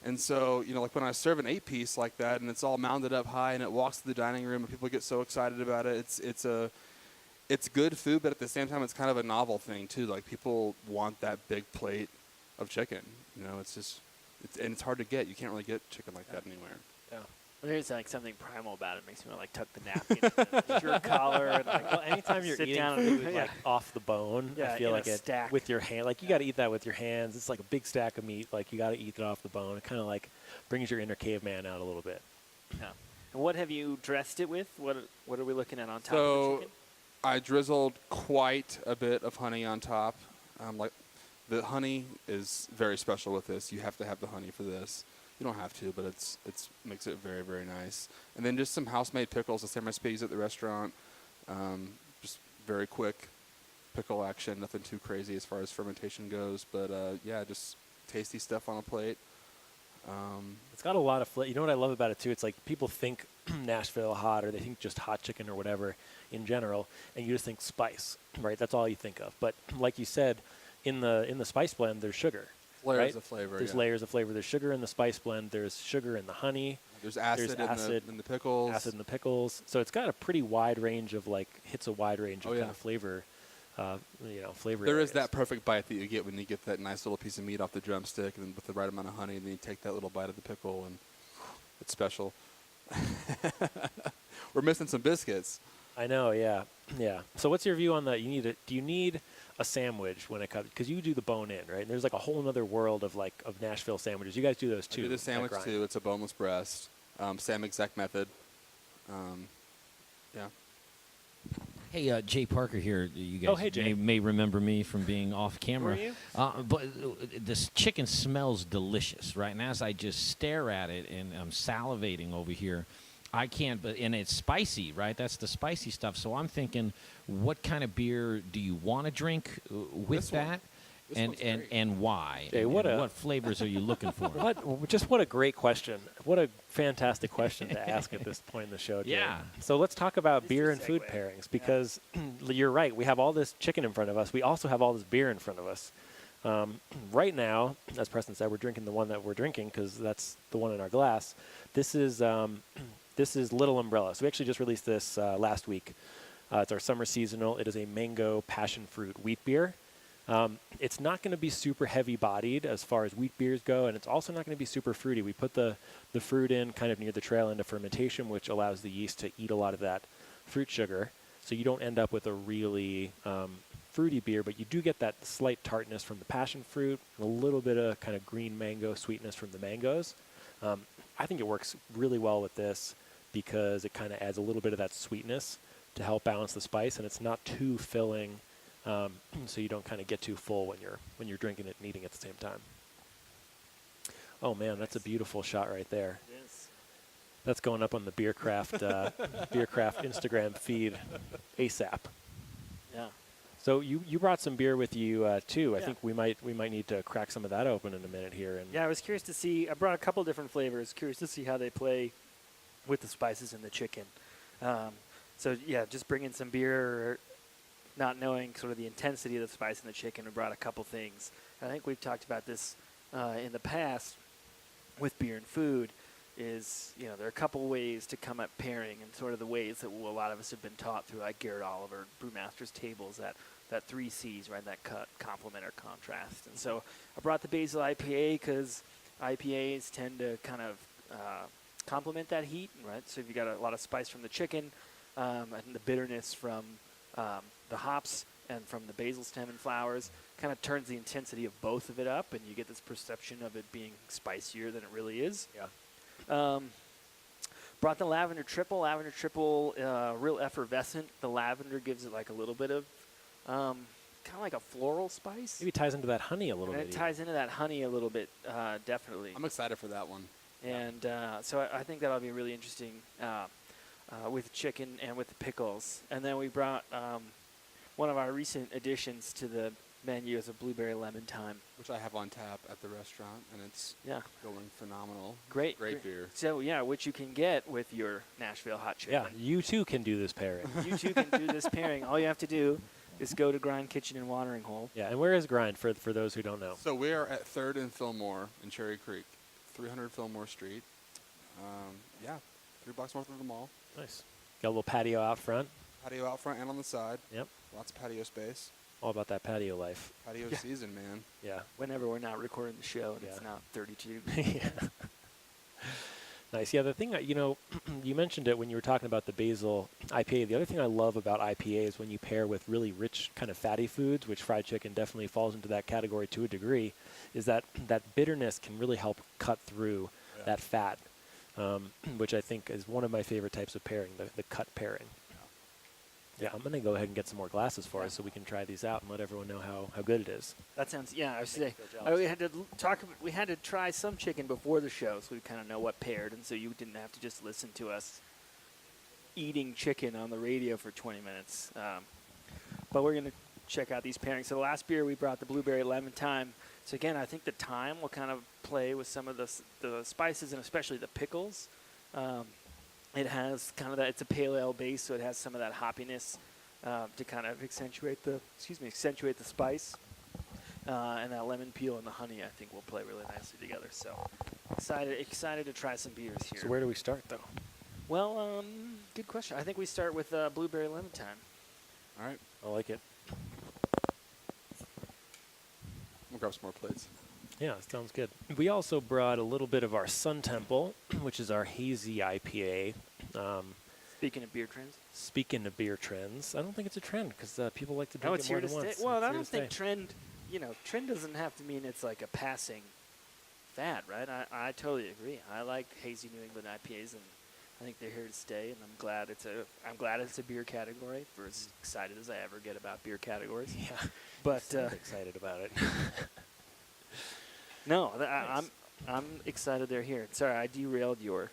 Speaker 5: And so, like when I serve an 8-piece like that and it's all mounded up high and it walks to the dining room and people get so excited about it, it's good food, but at the same time, it's kind of a novel thing too. Like people want that big plate of chicken. It's hard to get. You can't really get chicken like that anywhere.
Speaker 2: Yeah. Well, there's something primal about it. It makes me want to tuck the napkin in the shirt collar and
Speaker 3: well, anytime you're
Speaker 2: sit
Speaker 3: eating
Speaker 2: down
Speaker 3: food
Speaker 2: and
Speaker 3: off the bone, I feel like it with your hand. Like you got to eat that with your hands. It's like a big stack of meat. Like you got to eat it off the bone. It kind of brings your inner caveman out a little bit.
Speaker 2: Yeah. And what have you dressed it with? What are we looking at on top of the chicken?
Speaker 5: I drizzled quite a bit of honey on top. The honey is very special with this. You have to have the honey for this. You don't have to, but it's makes it very, very nice. And then just some house-made pickles, the same recipes at the restaurant. Just very quick pickle action, nothing too crazy as far as fermentation goes. But just tasty stuff on a plate.
Speaker 3: It's got a lot of flavor. You know what I love about it too? It's like people think Nashville hot, or they think just hot chicken or whatever in general, and you just think spice, right? That's all you think of. But like you said, in the spice blend, there's sugar.
Speaker 5: Layers of flavor.
Speaker 3: There's layers of flavor. There's sugar in the spice blend. There's sugar in the honey.
Speaker 5: There's acid in the pickles.
Speaker 3: Acid in the pickles. So it's got a pretty wide range of hits a wide range of kind of flavor. Flavor.
Speaker 5: There
Speaker 3: areas.
Speaker 5: is that perfect bite that you get when you get that nice little piece of meat off the drumstick, and then with the right amount of honey, and then you take that little bite of the pickle, and it's special. We're missing some biscuits.
Speaker 3: I know. Yeah. Yeah. So what's your view on that? Do you need a sandwich when it comes, because you do the bone in, right? And there's a whole other world of Nashville sandwiches. You guys do those too.
Speaker 5: I do the sandwich too. It's a boneless breast. Same exact method. Yeah.
Speaker 6: Hey, Jay Parker here. You guys may remember me from being off camera.
Speaker 2: Who are you?
Speaker 6: But this chicken smells delicious, right? And as I just stare at it and I'm salivating over here, I can't, and it's spicy, right? That's the spicy stuff. So I'm thinking, what kind of beer do you want to drink with that? And why?
Speaker 3: Jay,
Speaker 6: what flavors are you looking for?
Speaker 3: What a great question. What a fantastic question to ask at this point in the show, Jay.
Speaker 6: Yeah.
Speaker 3: So let's talk about beer and food pairings, because you're right. We have all this chicken in front of us. We also have all this beer in front of us. Right now, as Preston said, we're drinking the one that we're drinking because that's the one in our glass. This is Little Umbrella. So we actually just released this last week. It's our summer seasonal. It is a mango passion fruit wheat beer. It's not going to be super heavy-bodied as far as wheat beers go, and it's also not going to be super fruity. We put the fruit in kind of near the trail end of fermentation, which allows the yeast to eat a lot of that fruit sugar, so you don't end up with a really fruity beer, but you do get that slight tartness from the passion fruit, and a little bit of kind of green mango sweetness from the mangoes. I think it works really well with this because it kind of adds a little bit of that sweetness to help balance the spice, and it's not too filling, so you don't kind of get too full when you're drinking it and eating at the same time. Oh man, that's a beautiful shot right there.
Speaker 2: It is.
Speaker 3: That's going up on the Beercraft Instagram feed ASAP.
Speaker 2: Yeah.
Speaker 3: So you brought some beer with you too. I
Speaker 2: Yeah.
Speaker 3: think we might need to crack some of that open in a minute here. And
Speaker 2: Yeah, I was curious to see. I brought a couple different flavors. Curious to see how they play with the spices in the chicken. So yeah, just bringing some beer, not knowing sort of the intensity of the spice in the chicken. We brought a couple things. I think we've talked about this in the past with beer and food. Is there are a couple ways to come at pairing, and sort of the ways that a lot of us have been taught through like Garrett Oliver, Brewmaster's tables, that 3 C's, right? That cut, complement, or contrast. And so I brought the Basil IPA because IPAs tend to kind of complement that heat, right? So if you got a lot of spice from the chicken, and the bitterness from the hops and from the basil stem and flowers, kind of turns the intensity of both of it up, and you get this perception of it being spicier than it really is.
Speaker 3: yeah.
Speaker 2: Brought the lavender triple. Lavender triple, real effervescent. The lavender gives it like a little bit of kind of like a floral spice.
Speaker 3: Maybe ties into that honey a little
Speaker 2: And
Speaker 3: bit.
Speaker 2: it ties into that honey a little bit, definitely.
Speaker 5: I'm excited for that one.
Speaker 2: And so I think that'll be really interesting with chicken and with the pickles. And then we brought one of our recent additions to the menu is a blueberry lemon thyme.
Speaker 5: Which I have on tap at the restaurant, and it's going phenomenal.
Speaker 2: Great
Speaker 5: beer.
Speaker 2: So yeah, which you can get with your Nashville hot chicken.
Speaker 3: Yeah, you too can do this pairing.
Speaker 2: You too can do this pairing. All you have to do is go to Grind Kitchen and Watering Hole.
Speaker 3: Yeah, and where is Grind for those who don't know?
Speaker 5: So we are at 3rd and Fillmore in Cherry Creek, 300 Fillmore Street. 3 blocks north of the mall.
Speaker 3: Nice. Got a little patio out front.
Speaker 5: Patio out front and on the side.
Speaker 3: Yep.
Speaker 5: Lots of patio space.
Speaker 3: All about that patio life.
Speaker 5: Patio season, man.
Speaker 3: Yeah.
Speaker 2: Whenever we're not recording the show and it's
Speaker 3: Yeah.
Speaker 2: not 32.
Speaker 3: Yeah. Nice. Yeah, the thing, you mentioned it when you were talking about the basil IPA. The other thing I love about IPA is when you pair with really rich kind of fatty foods, which fried chicken definitely falls into that category to a degree, is that bitterness can really help cut through that fat, which I think is one of my favorite types of pairing, the cut pairing. Yeah, I'm going to go ahead and get some more glasses for us so we can try these out and let everyone know how good it is.
Speaker 2: That sounds, I was saying,
Speaker 3: jealous.
Speaker 2: we had to try some chicken before the show so we kind of know what paired, and so you didn't have to just listen to us eating chicken on the radio for 20 minutes. But we're going to check out these pairings. So the last beer we brought, the blueberry lemon thyme. So again, I think the thyme will kind of play with some of the spices and especially the pickles. It has kind of that, it's a pale ale base, so it has some of that hoppiness to kind of accentuate the spice. And that lemon peel and the honey, I think, will play really nicely together. So excited to try some beers here.
Speaker 3: So where do we start, though?
Speaker 2: Well, good question. I think we start with blueberry lemon thyme.
Speaker 5: All right.
Speaker 3: I like it.
Speaker 5: We'll grab some more plates.
Speaker 3: Yeah, sounds good. We also brought a little bit of our Sun Temple, which is our hazy IPA.
Speaker 2: Speaking of beer trends.
Speaker 3: Speaking of beer trends, I don't think it's a trend because people like to drink
Speaker 2: it's
Speaker 3: it more
Speaker 2: here
Speaker 3: than
Speaker 2: to
Speaker 3: once.
Speaker 2: stay. Well,
Speaker 3: It's
Speaker 2: I
Speaker 3: here
Speaker 2: don't
Speaker 3: to
Speaker 2: think
Speaker 3: stay.
Speaker 2: trend doesn't have to mean it's like a passing fad, right? I totally agree. I like hazy New England IPAs, and I think they're here to stay. And I'm glad it's a beer category. For as excited as I ever get about beer categories.
Speaker 3: Yeah,
Speaker 2: But
Speaker 3: I'm excited about it.
Speaker 2: no,
Speaker 3: Nice.
Speaker 2: I'm excited they're here. Sorry, I derailed your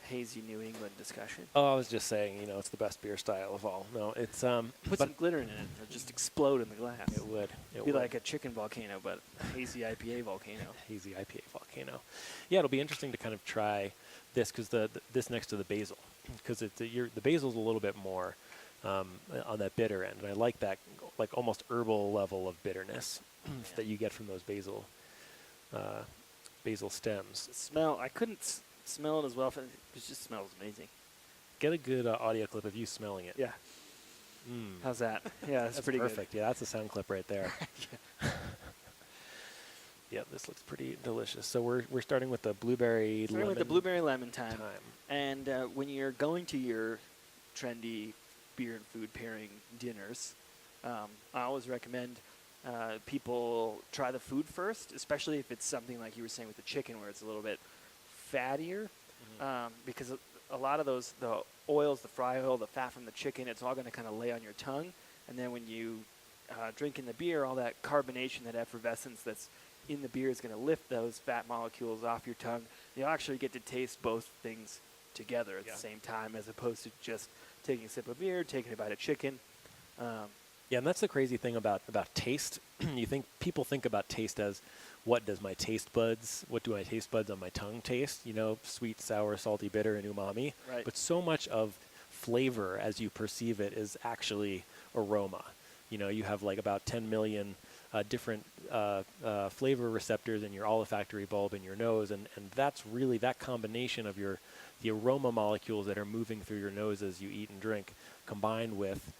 Speaker 2: hazy New England discussion.
Speaker 3: Oh, I was just saying, it's the best beer style of all. No, it's
Speaker 2: Put some glitter in it, it'll just explode in the glass.
Speaker 3: It would. It
Speaker 2: Be
Speaker 3: would.
Speaker 2: like a chicken volcano, but a hazy IPA volcano.
Speaker 3: Hazy IPA volcano. Yeah, it'll be interesting to kind of try this because this next to the basil, because the basil's a little bit more on that bitter end, and I like that like almost herbal level of bitterness that you get from those basil stems.
Speaker 2: Smell. I couldn't smell it as well. It just smells amazing.
Speaker 3: Get a good audio clip of you smelling it.
Speaker 2: Yeah. How's that? Yeah, that's pretty
Speaker 3: perfect. Yeah, that's a sound clip right there. Yeah, this looks pretty delicious. So we're starting with the blueberry
Speaker 2: good. Starting
Speaker 3: lemon
Speaker 2: with the blueberry lemon thyme.
Speaker 3: thyme.
Speaker 2: And when you're going to your trendy beer and food pairing dinners, I always recommend people try the food first, especially if it's something like you were saying with the chicken where it's a little bit fattier, because a lot of the oils, the fry oil, the fat from the chicken, it's all going to kind of lay on your tongue. And then when you drink in the beer, all that carbonation, that effervescence that's in the beer is going to lift those fat molecules off your tongue. You'll actually get to taste both things together at the same time, as opposed to just taking a sip of beer, taking a bite of chicken.
Speaker 3: Yeah, and that's the crazy thing about taste. People think about taste as, what do my taste buds on my tongue taste? Sweet, sour, salty, bitter, and umami.
Speaker 2: Right.
Speaker 3: But so much of flavor as you perceive it is actually aroma. You have like about 10 million different flavor receptors in your olfactory bulb in your nose, and that's really that combination of the aroma molecules that are moving through your nose as you eat and drink, combined with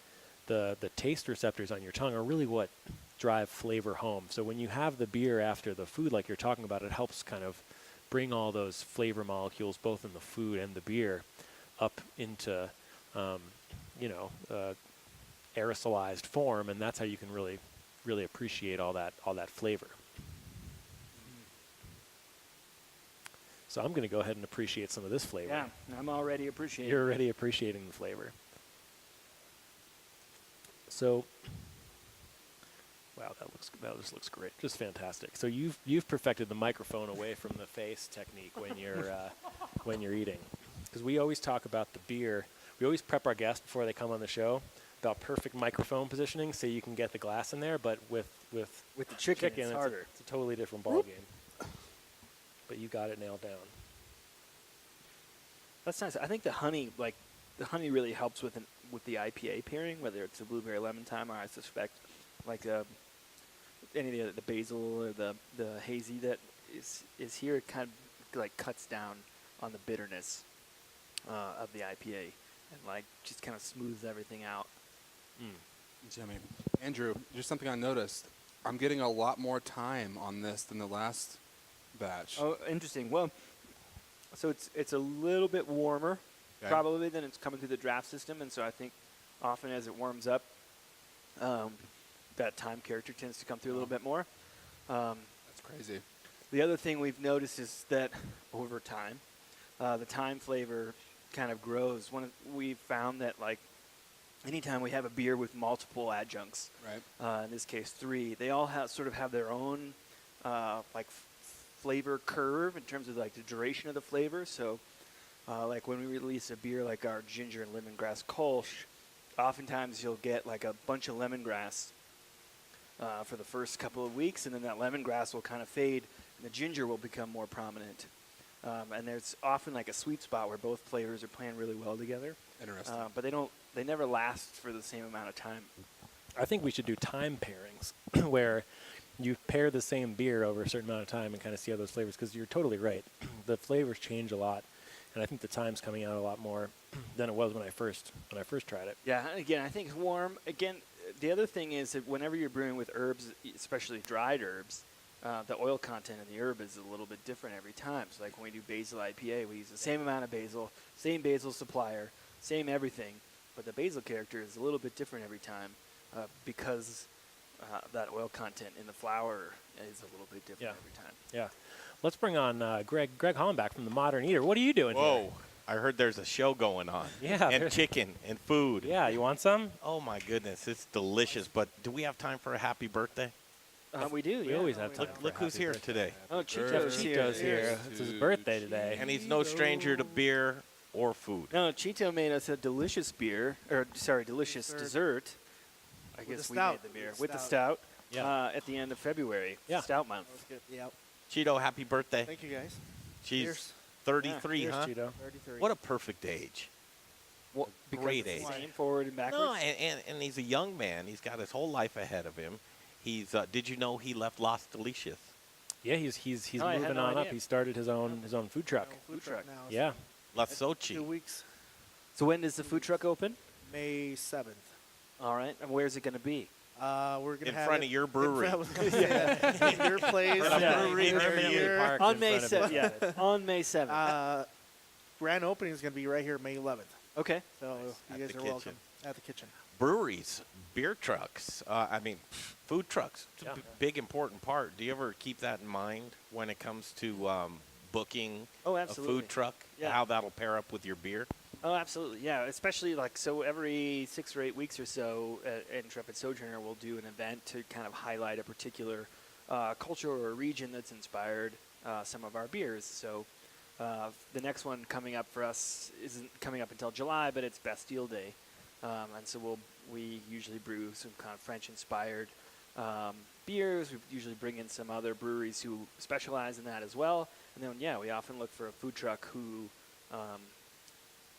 Speaker 3: the taste receptors on your tongue, are really what drive flavor home. So when you have the beer after the food, like you're talking about, it helps kind of bring all those flavor molecules, both in the food and the beer, up into aerosolized form, and that's how you can really, really appreciate all that flavor. So I'm going to go ahead and appreciate some of this flavor.
Speaker 2: Yeah, I'm already appreciating.
Speaker 3: You're already appreciating the flavor. So, wow, that just looks great, just fantastic. So you've perfected the microphone away from the face technique when you're eating, because we always talk about the beer. We always prep our guests before they come on the show about perfect microphone positioning, so you can get the glass in there. But with
Speaker 2: the chicken, it's harder.
Speaker 3: It's a totally different ballgame. But you got it nailed down. That's nice.
Speaker 2: I think the honey really helps with the IPA pairing, whether it's a blueberry lemon thyme, or I suspect like any of the basil or the hazy that is here. It kind of like cuts down on the bitterness of the IPA and like just kind of smooths everything out.
Speaker 5: Jimmy, Andrew, just something I noticed. I'm getting a lot more time on this than the last batch.
Speaker 2: Oh, interesting. Well, so it's a little bit warmer, probably, than it's coming through the draft system, and so I think often as it warms up, that time character tends to come through a little bit more.
Speaker 5: That's crazy.
Speaker 2: The other thing we've noticed is that over time, the time flavor kind of grows. We've found that like anytime we have a beer with multiple adjuncts,
Speaker 5: right?
Speaker 2: In this case 3, they all have their own flavor curve in terms of like the duration of the flavor. So like when we release a beer like our ginger and lemongrass Kolsch, oftentimes you'll get like a bunch of lemongrass for the first couple of weeks, and then that lemongrass will kind of fade and the ginger will become more prominent. And there's often like a sweet spot where both flavors are playing really well together.
Speaker 5: Interesting.
Speaker 2: But they never last for the same amount of time.
Speaker 3: I think we should do time pairings where you pair the same beer over a certain amount of time and kind of see how those flavors, because you're totally right. The flavors change a lot, and I think the time's coming out a lot more than it was when I first tried it.
Speaker 2: Yeah, again, I think it's warm. Again, the other thing is that whenever you're brewing with herbs, especially dried herbs, the oil content in the herb is a little bit different every time. So like when we do basil IPA, we use the same amount of basil, same basil supplier, same everything, but the basil character is a little bit different every time because that oil content in the flour is a little bit different every time.
Speaker 3: Yeah. Let's bring on Greg Hollenback from the Modern Eater. What are you doing here?
Speaker 7: Whoa. I heard there's a show going on.
Speaker 3: Yeah.
Speaker 7: And chicken and food.
Speaker 3: Yeah, you want some?
Speaker 7: Oh, my goodness. It's delicious. But do we have time for a happy birthday?
Speaker 2: We do.
Speaker 3: We always have time.
Speaker 7: Look who's here today.
Speaker 2: Oh, Chito's here.
Speaker 3: It's his birthday today.
Speaker 7: And he's no stranger to beer or food.
Speaker 2: No, Chito made us a delicious delicious dessert. I guess we made the beer with the stout at the end of February.
Speaker 3: Yeah.
Speaker 2: Stout month.
Speaker 8: Yep.
Speaker 7: Cheeto, happy birthday.
Speaker 8: Thank you, guys.
Speaker 7: She's
Speaker 8: Cheers.
Speaker 7: 33,
Speaker 3: Cheers,
Speaker 7: huh?
Speaker 3: Chito.
Speaker 8: 33.
Speaker 7: What a perfect age.
Speaker 2: Well,
Speaker 7: Great
Speaker 2: because it's
Speaker 7: age.
Speaker 2: same forward and backwards.
Speaker 7: No, and he's a young man. He's got his whole life ahead of him. He's did you know he left Las Delicias?
Speaker 3: Yeah, he's
Speaker 2: I had
Speaker 3: moving
Speaker 2: no
Speaker 3: on up.
Speaker 2: idea.
Speaker 3: He started his own food truck.
Speaker 2: Food truck.
Speaker 8: now.
Speaker 3: Yeah.
Speaker 7: Las
Speaker 8: 2
Speaker 7: Xochitl.
Speaker 8: weeks,
Speaker 2: So when does the food truck open?
Speaker 8: May 7th.
Speaker 2: All right. And where's it going to be?
Speaker 8: We're gonna
Speaker 7: In
Speaker 8: have
Speaker 7: front
Speaker 8: it
Speaker 7: of your
Speaker 8: in
Speaker 7: brewery.
Speaker 8: front of your place.
Speaker 7: brewery near
Speaker 8: Permanently
Speaker 7: you.
Speaker 8: parked
Speaker 2: On
Speaker 3: in
Speaker 2: May
Speaker 3: front of
Speaker 2: 7th. Yeah. On May 7th.
Speaker 8: Grand opening is going to be right here May 11th.
Speaker 2: Okay.
Speaker 8: So
Speaker 7: At
Speaker 8: you guys
Speaker 7: the
Speaker 8: are
Speaker 7: kitchen.
Speaker 8: welcome at the kitchen.
Speaker 7: Breweries, beer trucks, food trucks. It's
Speaker 3: Yeah.
Speaker 7: a big, important part. Do you ever keep that in mind when it comes to booking
Speaker 2: Oh,
Speaker 7: a
Speaker 2: absolutely.
Speaker 7: food truck?
Speaker 2: Yeah.
Speaker 7: How that'll pair up with your beer?
Speaker 2: Oh, absolutely. Yeah. Especially so every 6 or 8 weeks or so, Intrepid Sojourner will do an event to kind of highlight a particular culture or region that's inspired some of our beers. So the next one coming up for us isn't coming up until July, but it's Bastille Day. And so we usually brew some kind of French-inspired beers. We usually bring in some other breweries who specialize in that as well. And then, we often look for a food truck who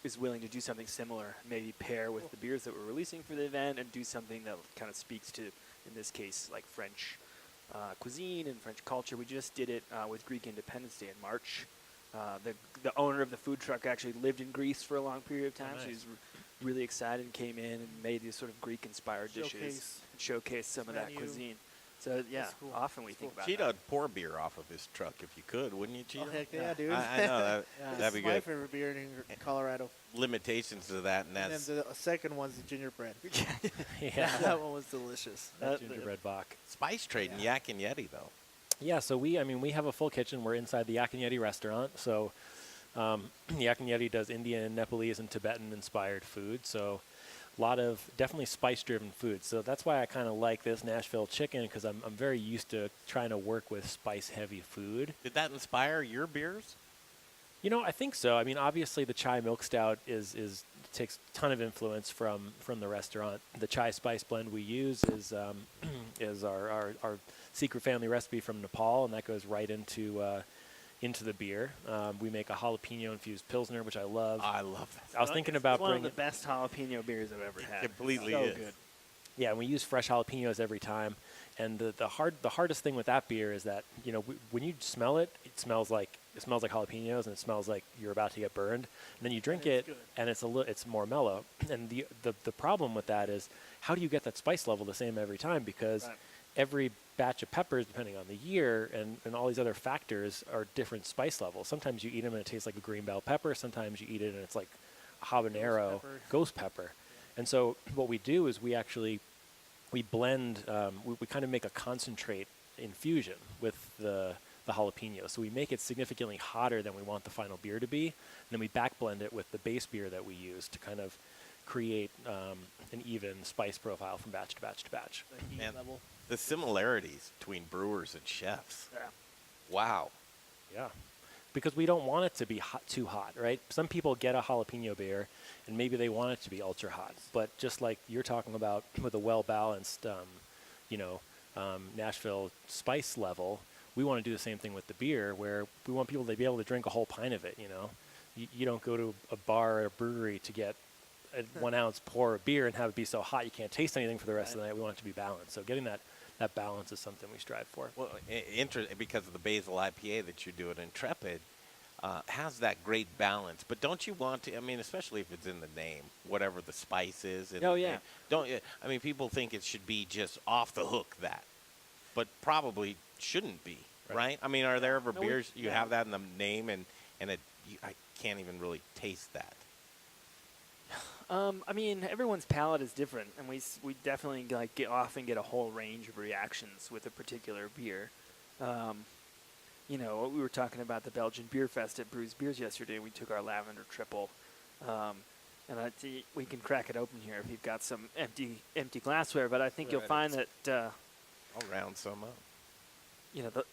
Speaker 2: is willing to do something similar, maybe pair with the beers that we're releasing for the event and do something that kind of speaks to, in this case, like French cuisine and French culture. We just did it with Greek Independence Day in March. The owner of the food truck actually lived in Greece for a long period of time, so he's really excited and came in and made these sort of Greek-inspired dishes and showcased some of that cuisine. So, cool. Often we think about
Speaker 7: Cheetah
Speaker 2: that.
Speaker 7: would pour beer off of his truck if you could, wouldn't you, Cheetah?
Speaker 8: Oh, heck yeah, dude.
Speaker 7: I know that. That'd be
Speaker 8: It's my
Speaker 7: good.
Speaker 8: favorite beer in Colorado.
Speaker 7: Limitations to that, and
Speaker 8: And
Speaker 7: that's
Speaker 8: then the second one's the gingerbread.
Speaker 3: Yeah.
Speaker 8: That one was delicious.
Speaker 3: That gingerbread Bach.
Speaker 7: Spice Trade and Yak and Yeti, though.
Speaker 3: Yeah, so we have a full kitchen. We're inside the Yak and Yeti restaurant. So Yak and Yeti does Indian, Nepalese, and Tibetan-inspired food. So a lot of definitely spice-driven food. So that's why I kind of like this Nashville chicken, because I'm very used to trying to work with spice-heavy food.
Speaker 7: Did that inspire your beers?
Speaker 3: I think so. I mean, obviously the chai milk stout takes a ton of influence from the restaurant. The chai spice blend we use is our secret family recipe from Nepal, and that goes right into the beer. We make a jalapeno infused pilsner, which I love.
Speaker 7: I love that.
Speaker 3: I was thinking about
Speaker 2: It's one of
Speaker 3: bringing
Speaker 2: the best jalapeno beers I've ever had.
Speaker 7: It completely
Speaker 2: so
Speaker 7: is.
Speaker 2: good.
Speaker 3: Yeah, and we use fresh jalapenos every time. And the hardest thing with that beer is that when you smell it, it smells like jalapenos, and it smells like you're about to get burned. And then you drink it, and it's more mellow. And the problem with that is, how do you get that spice level the same every time? Because every batch of peppers, depending on the year and all these other factors, are different spice levels. Sometimes you eat them and it tastes like a green bell pepper. Sometimes you eat it and it's like a habanero, ghost pepper. And so what we do is we blend, we kind of make a concentrate infusion with the jalapeno. So we make it significantly hotter than we want the final beer to be. And then we back blend it with the base beer that we use to kind of create an even spice profile from batch to batch to batch.
Speaker 7: Man, the similarities between brewers and chefs.
Speaker 2: Yeah.
Speaker 7: Wow.
Speaker 3: Yeah. Because we don't want it to be too hot, right? Some people get a jalapeno beer, and maybe they want it to be ultra hot. But just like you're talking about with a well-balanced, Nashville spice level, we want to do the same thing with the beer, where we want people to be able to drink a whole pint of it, You don't go to a bar or a brewery to get a 1 ounce pour of beer and have it be so hot you can't taste anything for the rest of the night. We want it to be balanced. So getting that balance is something we strive for.
Speaker 7: Well, because of the basil IPA that you do at Intrepid, has that great balance. But don't you want to? I mean, especially if it's in the name, whatever the spice is. People think it should be just off the hook but probably shouldn't be, right? I mean, are there ever beers you have that in the name and I can't even really taste that?
Speaker 2: Everyone's palate is different, and we definitely often get a whole range of reactions with a particular beer. We were talking about the Belgian Beer Fest at Brews Beers yesterday. We took our lavender triple, and we can crack it open here if you've got some empty glassware. But I think you'll find that
Speaker 7: I'll round some up.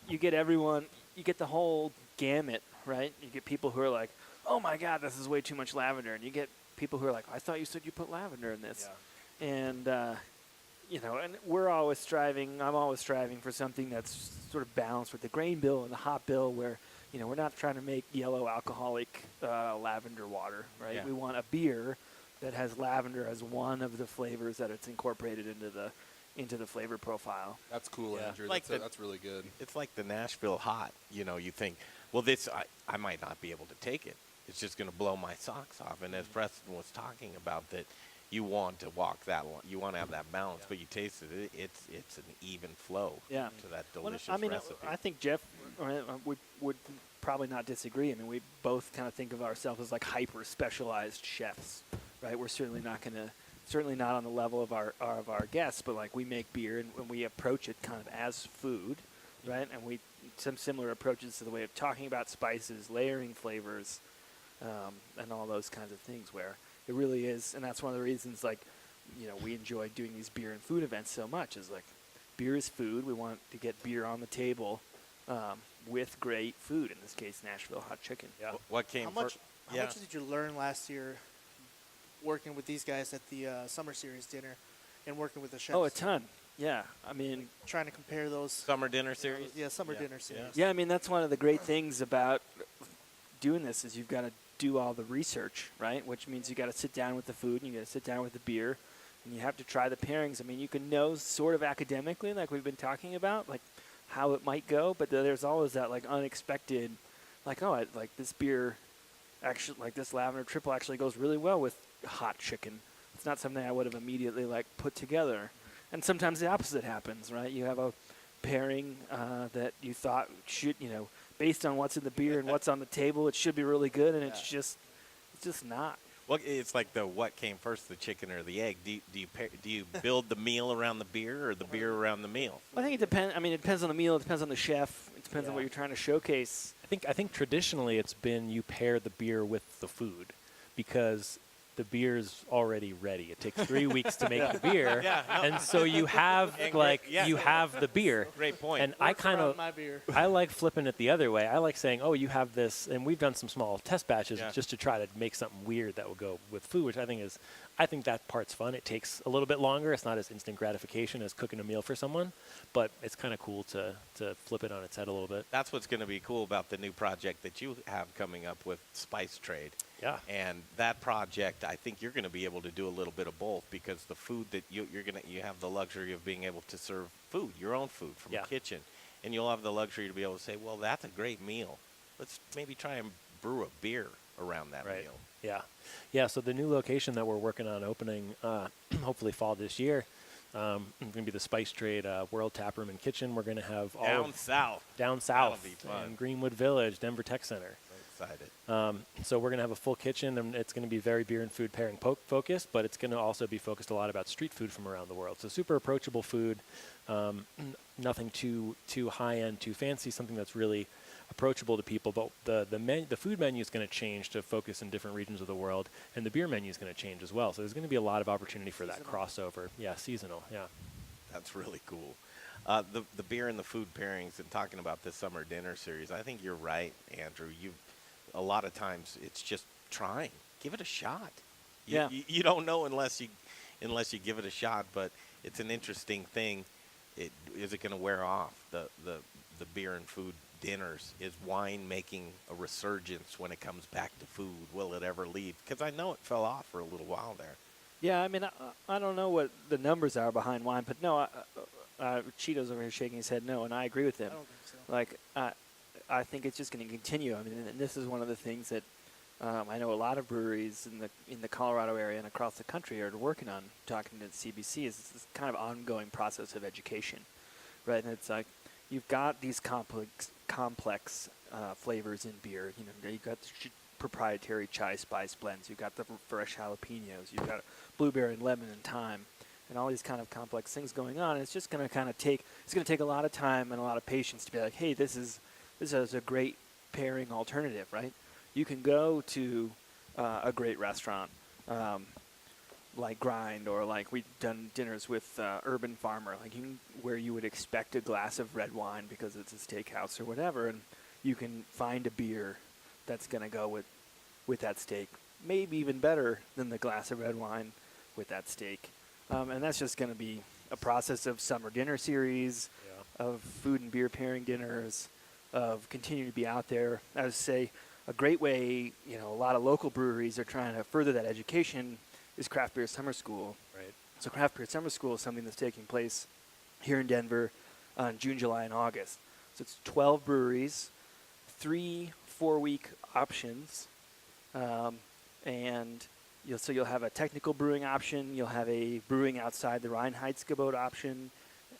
Speaker 2: You get everyone, you get the whole gamut, right? You get people who are like, "Oh my God, this is way too much lavender," and you get people who are like, "I thought you said you put lavender in this," and and we're always striving. I'm always striving for something that's sort of balanced with the grain bill and the hop bill, where we're not trying to make yellow alcoholic lavender water, right?
Speaker 7: Yeah.
Speaker 2: We want a beer that has lavender as one of the flavors that it's incorporated into the flavor profile.
Speaker 5: That's cool, Andrew. That's really good.
Speaker 7: It's like the Nashville hot. You think, well, this I might not be able to take it. It's just going to blow my socks off. And as Preston was talking about, that you want to walk that one, you want to have that balance, but you taste it. It's an even flow to that delicious recipe.
Speaker 2: I think Jeff would probably not disagree. I mean, we both kind of think of ourselves as like hyper specialized chefs, right? We're certainly not on the level of our guests, but like we make beer and we approach it kind of as food, right? And some similar approaches to the way of talking about spices, layering flavors, and all those kinds of things, where it really is. And that's one of the reasons we enjoy doing these beer and food events so much, is like beer is food. We want to get beer on the table with great food. In this case, Nashville hot chicken.
Speaker 3: Yeah.
Speaker 7: What came
Speaker 8: How
Speaker 7: first?
Speaker 8: much did you learn last year working with these guys at the Summer Series dinner and working with the chefs?
Speaker 2: Oh, a ton. Yeah, I mean,
Speaker 8: trying to compare those.
Speaker 7: Summer dinner series?
Speaker 8: Yeah, Summer Dinner Series.
Speaker 2: yeah, I mean that's one of the great things about doing this is you've got to do all the research, right? Which means you got to sit down with the food and you got to sit down with the beer, and you have to try the pairings. I mean, you can know sort of academically, like we've been talking about, like how it might go, but there's always that like unexpected, like like this beer, actually, like this lavender triple actually goes really well with hot chicken. It's not something I would have immediately like put together. And sometimes the opposite happens, right? You have a pairing that you thought should, based on what's in the beer and what's on the table, it should be really good, and it's just not.
Speaker 7: Well, it's like what came first, the chicken or the egg? Do you build the meal around the beer or the beer around the meal?
Speaker 2: I think it depends. I mean, it depends on the meal. It depends on the chef. It depends on what you're trying to showcase.
Speaker 3: I think traditionally it's been you pair the beer with the food because the beer's already ready. It takes 3 weeks to make the beer, and so you have you have the beer.
Speaker 7: Great point.
Speaker 3: And I kind of
Speaker 8: my beer.
Speaker 3: I like flipping it the other way. I like saying, "Oh, you have this," and we've done some small test batches just to try to make something weird that will go with food, which I think that part's fun. It takes a little bit longer. It's not as instant gratification as cooking a meal for someone, but it's kind of cool to flip it on its head a little bit.
Speaker 7: That's what's going to be cool about the new project that you have coming up with Spice Trade.
Speaker 3: Yeah.
Speaker 7: And that project, I think you're going to be able to do a little bit of both because the food that you have the luxury of being able to serve food, your own food from a kitchen, and you'll have the luxury to be able to say, well, that's a great meal. Let's maybe try and brew a beer around that meal.
Speaker 3: Yeah. Yeah, so the new location that we're working on opening, hopefully fall this year, going to be the Spice Trade World Tap Room and Kitchen. We're going to have
Speaker 7: down south
Speaker 3: That'll
Speaker 7: be fun.
Speaker 3: in Greenwood Village, Denver Tech Center.
Speaker 7: Excited.
Speaker 3: So we're going to have a full kitchen, and it's going to be very beer and food pairing focused, but it's going to also be focused a lot about street food from around the world. So super approachable food, nothing too high-end, too fancy, something that's really approachable to people. But the food menu is going to change to focus in different regions of the world, and the beer menu is going to change as well. So there's going to be a lot of opportunity for that crossover. Yeah, seasonal, yeah.
Speaker 7: That's really cool. The beer and the food pairings and talking about this summer dinner series, I think you're right, Andrew. A lot of times it's just trying. Give it a shot. You don't know unless you give it a shot, but it's an interesting thing. Is it going to wear off? The beer and food dinners? Is wine making a resurgence when it comes back to food? Will it ever leave? Because I know it fell off for a little while there.
Speaker 2: Yeah, I mean, I don't know what the numbers are behind wine, but no, Chito's over here shaking his head no, and I agree with him.
Speaker 8: I don't think so.
Speaker 2: Like, I think it's just going to continue. I mean, and this is one of the things that I know a lot of breweries in the Colorado area and across the country are working on. Talking to CBC is this kind of ongoing process of education, right? And it's like you've got these complex flavors in beer. You've got the proprietary chai spice blends. You've got the fresh jalapenos. You've got blueberry and lemon and thyme, and all these kind of complex things going on. And it's just going to kind of take a lot of time and a lot of patience to be like, hey, this is a great pairing alternative, right? You can go to a great restaurant like Grind, or like we've done dinners with Urban Farmer, where you would expect a glass of red wine because it's a steakhouse or whatever, and you can find a beer that's going to go with that steak, maybe even better than the glass of red wine with that steak. And that's just going to be a process of summer dinner series, of food and beer pairing dinners, of continuing to be out there. I would say a great way, a lot of local breweries are trying to further that education is Craft Beer Summer School.
Speaker 3: Right.
Speaker 2: So Craft Beer Summer School is something that's taking place here in Denver on June, July, and August. So it's 12 breweries, 3 4-week options, and you'll have a technical brewing option, you'll have a brewing outside the Reinheitsgebot option,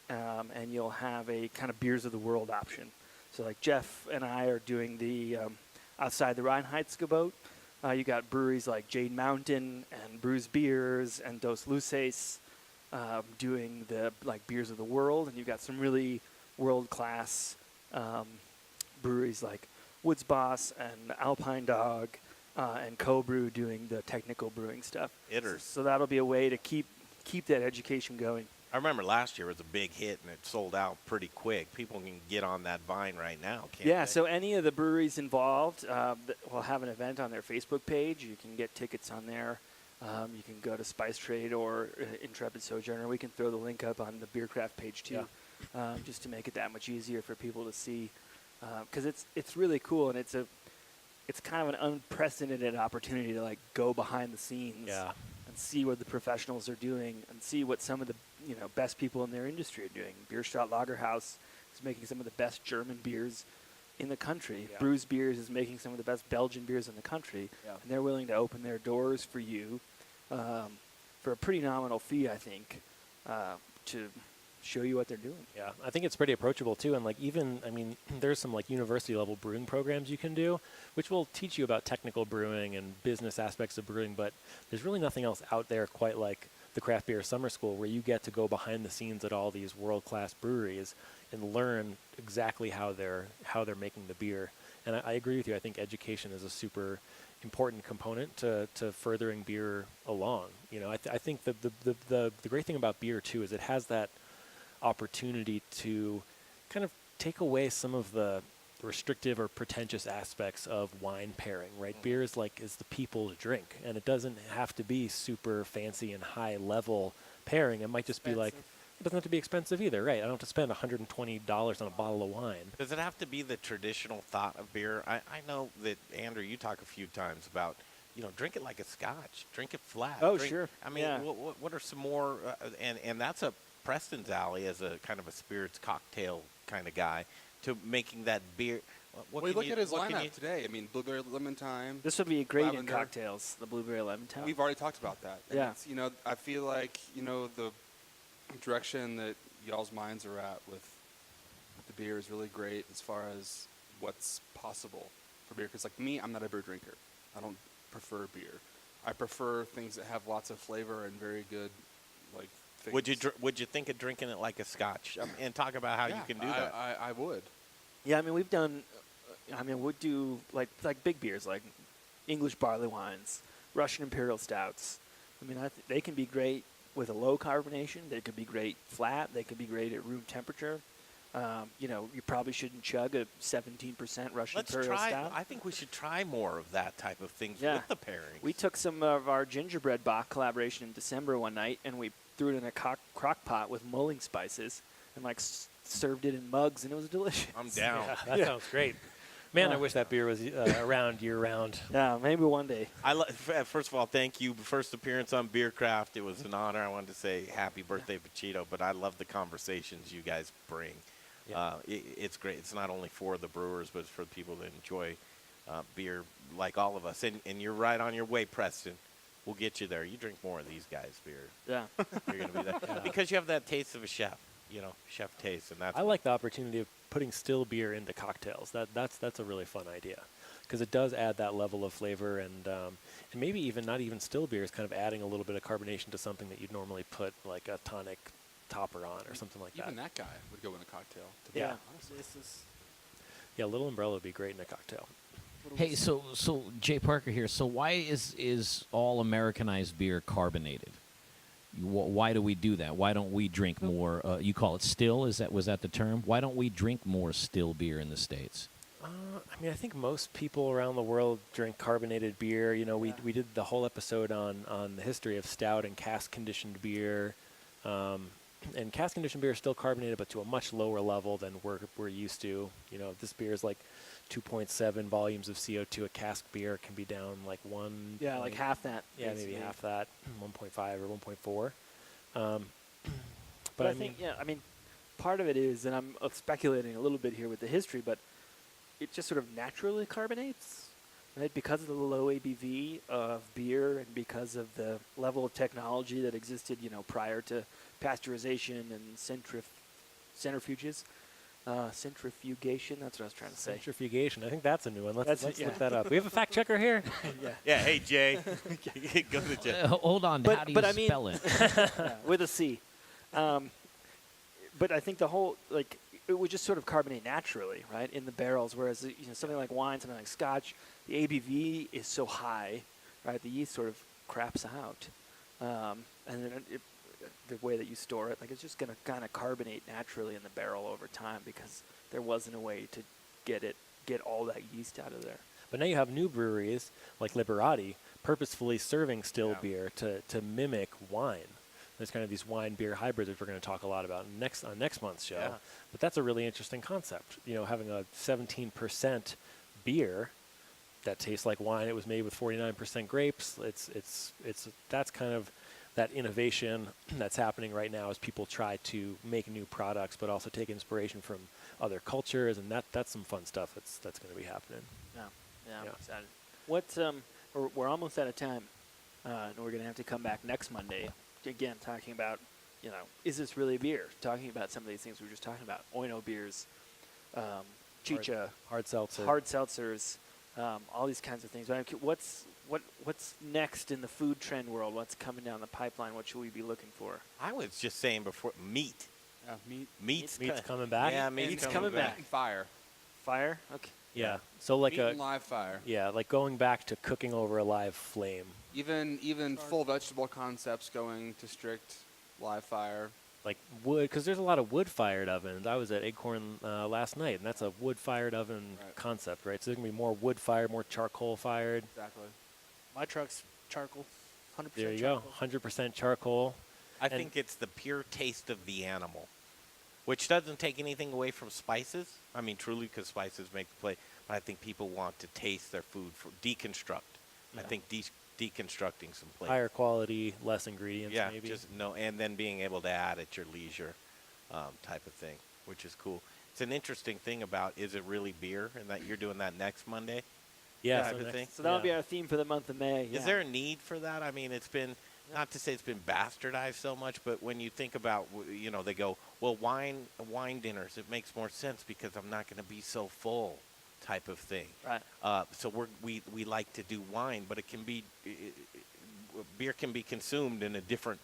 Speaker 2: and you'll have a kind of beers of the world option. So like Jeff and I are doing the outside the Reinheitsgebot. You got breweries like Jade Mountain and Brews Beers and Dos Luces doing the beers of the world, and you've got some really world-class breweries like Woods Boss and Alpine Dog and Co-Brew doing the technical brewing stuff.
Speaker 7: Itters.
Speaker 2: So that'll be a way to keep that education going.
Speaker 7: I remember last year was a big hit, and it sold out pretty quick. People can get on that vine right now, can't they?
Speaker 2: Yeah, so any of the breweries involved will have an event on their Facebook page. You can get tickets on there. You can go to Spice Trade or Intrepid Sojourner. We can throw the link up on the Beercraft page, too, just to make it that much easier for people to see. Because it's really cool, and it's kind of an unprecedented opportunity to, like, go behind the scenes and see what the professionals are doing and see what some of the best people in their industry are doing. Bierstadt Lagerhaus is making some of the best German beers in the country.
Speaker 3: Yeah.
Speaker 2: Brews Beers is making some of the best Belgian beers in the country, and they're willing to open their doors for you for a pretty nominal fee, I think, to show you what they're doing.
Speaker 3: Yeah, I think it's pretty approachable too, and there's some like university level brewing programs you can do, which will teach you about technical brewing and business aspects of brewing. But there's really nothing else out there quite like the Craft Beer Summer School, where you get to go behind the scenes at all these world-class breweries and learn exactly how they're making the beer. And I agree with you. I think education is a super important component to furthering beer along. I think the great thing about beer too is it has that opportunity to kind of take away some of the restrictive or pretentious aspects of wine pairing, right? Mm-hmm. Beer is the people's drink, and it doesn't have to be super fancy and high level pairing. It might just be like, it doesn't have to be expensive either, right? I don't have to spend $120 on a bottle of wine.
Speaker 7: Does it have to be the traditional thought of beer? I know that, Andrew, you talk a few times about, drink it like a scotch, drink it flat.
Speaker 2: Oh, sure.
Speaker 7: I mean, what are some more, and that's a Preston's alley as a kind of a spirits cocktail kind of guy, to making that beer.
Speaker 5: Look at his lineup today. I mean, blueberry lemon thyme.
Speaker 2: This would be great in cocktails, the blueberry lemon thyme.
Speaker 5: We've already talked about that.
Speaker 2: Yeah.
Speaker 5: And I feel like, the direction that y'all's minds are at with the beer is really great as far as what's possible for beer. Because, like me, I'm not a beer drinker. I don't prefer beer. I prefer things that have lots of flavor and very good, like, things.
Speaker 7: Would you think of drinking it like a scotch? And talk about how you can do that.
Speaker 5: I would.
Speaker 2: Yeah, I mean, we've done. We'd do like big beers, like English barley wines, Russian Imperial stouts. I mean, they can be great with a low carbonation. They could be great flat. They could be great at room temperature. You probably shouldn't chug a 17% Russian Imperial stout.
Speaker 7: I think we should try more of that type of things with the pairings.
Speaker 2: We took some of our gingerbread Bach collaboration in December one night, and we threw it in a crock pot with mulling spices and served it in mugs, and it was delicious.
Speaker 7: I'm down.
Speaker 3: Yeah, that sounds great. Man, I wish that beer was around year-round.
Speaker 2: Yeah, maybe one day.
Speaker 7: First of all, thank you. First appearance on Beercraft. It was an honor. I wanted to say happy birthday, Chito, but I love the conversations you guys bring. Yeah. It's great. It's not only for the brewers, but it's for the people that enjoy beer like all of us. And you're right on your way, Preston. We'll get you there. You drink more of these guys' beer.
Speaker 2: Yeah.
Speaker 7: You're going to be there. Yeah. Because you have that taste of a chef, chef taste. And
Speaker 3: I like the opportunity of putting still beer into cocktails. That's a really fun idea, because it does add that level of flavor, and maybe even not even still beer is kind of adding a little bit of carbonation to something that you'd normally put like a tonic topper on or something like that.
Speaker 5: Even that guy would go in a cocktail.
Speaker 3: Yeah.
Speaker 2: Honestly.
Speaker 3: Little Umbrella would be great in a cocktail.
Speaker 6: Hey, so Jay Parker here. So why is all Americanized beer carbonated? Why do we do that? Why don't we drink more? You call it still? Was that the term? Why don't we drink more still beer in the States?
Speaker 3: I think most people around the world drink carbonated beer. We did the whole episode on the history of stout and cask conditioned beer. And cask conditioned beer is still carbonated, but to a much lower level than we're used to. This beer is like 2.7 volumes of CO2. A cask beer can be down like 1.
Speaker 2: Yeah, like half that.
Speaker 3: Yeah, maybe half that, 1.5 or 1.4.
Speaker 2: But I think, part of it is, and I'm speculating a little bit here with the history, but it just sort of naturally carbonates, right? Because of the low ABV of beer and because of the level of technology that existed, prior to pasteurization and centrifuges. Centrifugation, that's what I was trying to say.
Speaker 3: Centrifugation, I think that's a new one. Let's look that up. We have a fact checker here?
Speaker 7: Yeah, hey, Jay. Go to Jay.
Speaker 6: Hold on, how do you spell it?
Speaker 2: With a C. But I think the whole, it would just sort of carbonate naturally, right, in the barrels, whereas something like wine, something like scotch, the ABV is so high, right, the yeast sort of craps out. And then the way that you store it, like it's just going to kind of carbonate naturally in the barrel over time because there wasn't a way to get all that yeast out of there.
Speaker 3: But now you have new breweries like Liberati purposefully serving still beer to mimic wine. There's kind of these wine beer hybrids, which we're going to talk a lot about on next month's show. Yeah. But that's a really interesting concept. Having a 17% beer that tastes like wine. It was made with 49% grapes. That's kind of that innovation that's happening right now as people try to make new products, but also take inspiration from other cultures, and that's some fun stuff that's going to be happening.
Speaker 2: Yeah, I'm excited. We're almost out of time, and we're going to have to come back next Monday. Again, talking about, is this really beer? Talking about some of these things we were just talking about. Oino beers, chicha.
Speaker 3: Hard seltzer.
Speaker 2: Hard seltzers, all these kinds of things. But what's next in the food trend world? What's coming down the pipeline? What should we be looking for?
Speaker 7: I was just saying before, meat.
Speaker 3: Meat's coming back?
Speaker 7: Yeah, meat's
Speaker 2: coming back.
Speaker 5: And fire.
Speaker 2: Fire? Okay.
Speaker 3: Yeah. So like
Speaker 5: meat and live fire.
Speaker 3: Yeah, like going back to cooking over a live flame.
Speaker 5: Even full vegetable concepts going to strict live fire.
Speaker 3: Like wood, because there's a lot of wood-fired ovens. I was at Acorn last night, and that's a wood-fired oven concept, right? So there's going to be more wood-fired, more charcoal-fired.
Speaker 5: Exactly.
Speaker 8: My truck's charcoal, 100%
Speaker 3: There you
Speaker 8: charcoal.
Speaker 3: go, 100% charcoal.
Speaker 7: I think it's the pure taste of the animal, which doesn't take anything away from spices. I mean, truly, because spices make the play. But I think people want to taste their food for deconstruct. Yeah. I think deconstructing some flavor.
Speaker 3: Higher quality, less ingredients, maybe.
Speaker 7: And then being able to add at your leisure type of thing, which is cool. It's an interesting thing about, is it really beer? And that you're doing that next Monday?
Speaker 3: Yeah.
Speaker 2: So that'll be our theme for the month of May.
Speaker 7: Is there a need for that? I mean, it's been, not to say it's been bastardized so much, but when you think about, they go, well, wine dinners, it makes more sense because I'm not going to be so full type of thing.
Speaker 2: Right.
Speaker 7: So we like to do wine, but it can be, beer can be consumed in a different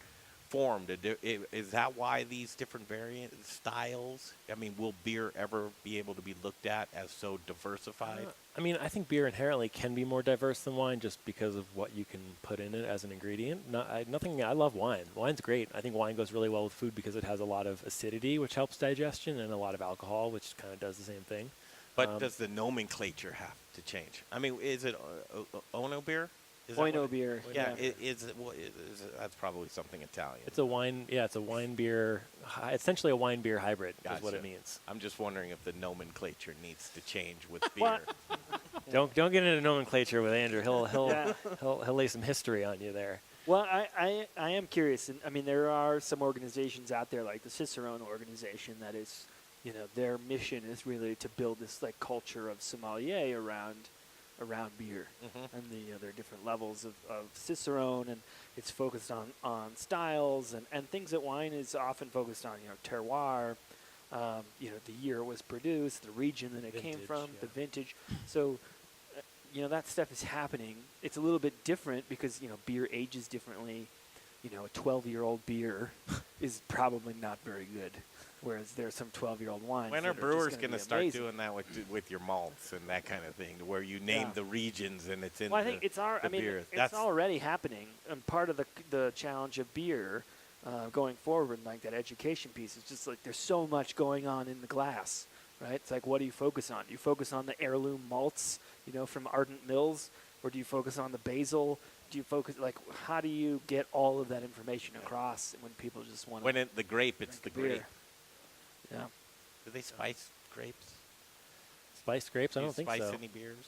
Speaker 7: form. Is that why these different variant styles? I mean, will beer ever be able to be looked at as so diversified?
Speaker 3: I mean, I think beer inherently can be more diverse than wine just because of what you can put in it as an ingredient. I love wine. Wine's great. I think wine goes really well with food because it has a lot of acidity, which helps digestion, and a lot of alcohol, which kind of does the same thing.
Speaker 7: But does the nomenclature have to change? I mean, is it Ono beer?
Speaker 2: Oino beer.
Speaker 7: Yeah, that's probably something Italian.
Speaker 3: It's a wine. Yeah, it's a wine beer. Essentially, a wine beer hybrid is what it means.
Speaker 7: I'm just wondering if the nomenclature needs to change with beer.
Speaker 3: Don't get into nomenclature with Andrew. He'll lay some history on you there.
Speaker 2: Well, I am curious, and I mean there are some organizations out there like the Cicerone organization that is, their mission is really to build this like culture of sommelier around beer, and there are different levels of Cicerone, and it's focused on styles and things that wine is often focused on, terroir, the year it was produced, the region that it came from, the vintage. So, that stuff is happening. It's a little bit different because, beer ages differently. A 12-year-old beer is probably not very good. Whereas there's some 12-year-old wines.
Speaker 7: When are brewers going to start doing that with your malts and that kind of thing, where you name the regions and it's in
Speaker 2: I think it's
Speaker 7: beer?
Speaker 2: It's already happening. And part of the challenge of beer going forward, like that education piece, is just like there's so much going on in the glass, right? It's like, what do you focus on? Do you focus on the heirloom malts, from Ardent Mills, or do you focus on the basil? Do you focus, how do you get all of that information across when people just want to?
Speaker 7: When the grape, it's the grape.
Speaker 2: Yeah.
Speaker 7: Do they spice grapes?
Speaker 3: Spiced grapes? I don't think so.
Speaker 7: Spice any beers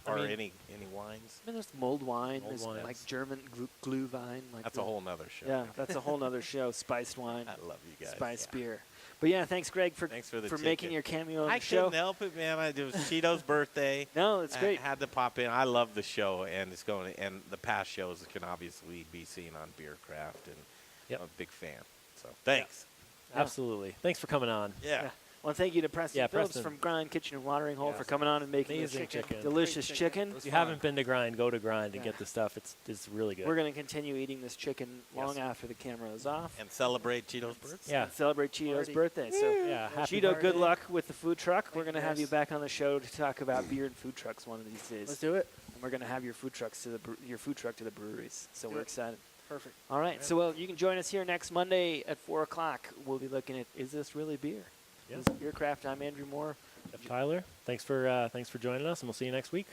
Speaker 7: or any wines?
Speaker 2: I mean, there's mulled wine.
Speaker 3: There's
Speaker 2: like German glühwein.
Speaker 7: That's a whole nother show.
Speaker 2: Yeah, that's a whole nother show. Spiced wine.
Speaker 7: I love you guys.
Speaker 2: Spiced beer. But yeah, thanks, Greg, for making your cameo on the show.
Speaker 7: I couldn't help it, man. It was Chito's birthday.
Speaker 2: No, it's great.
Speaker 7: I had to pop in. I love the show, and and the past shows can obviously be seen on Beercraft, and I'm a big fan. So thanks.
Speaker 3: Yeah. Absolutely. Thanks for coming on.
Speaker 7: Yeah.
Speaker 2: Well, thank you to Preston Phillips from Grind Kitchen and Watering Hole for coming on and making this delicious chicken.
Speaker 3: If you haven't been to Grind, go to Grind and get the stuff. It's really good.
Speaker 2: We're going to continue eating this chicken long after the camera is off.
Speaker 7: And celebrate Chito's birthday.
Speaker 2: Yeah. Celebrate Chito's birthday. So, Chito, good luck with the food truck. We're going to have you back on the show to talk about beer and food trucks one of these days.
Speaker 8: Let's do it.
Speaker 2: And we're going to have your food truck to the breweries. So we're excited.
Speaker 8: Perfect.
Speaker 2: All right. So, well, you can join us here next Monday at 4 o'clock. We'll be looking at, is this really beer?
Speaker 3: Yes.
Speaker 2: This is Beercraft. I'm Andrew Moore.
Speaker 3: Jeff Tyler, thanks for joining us, and we'll see you next week.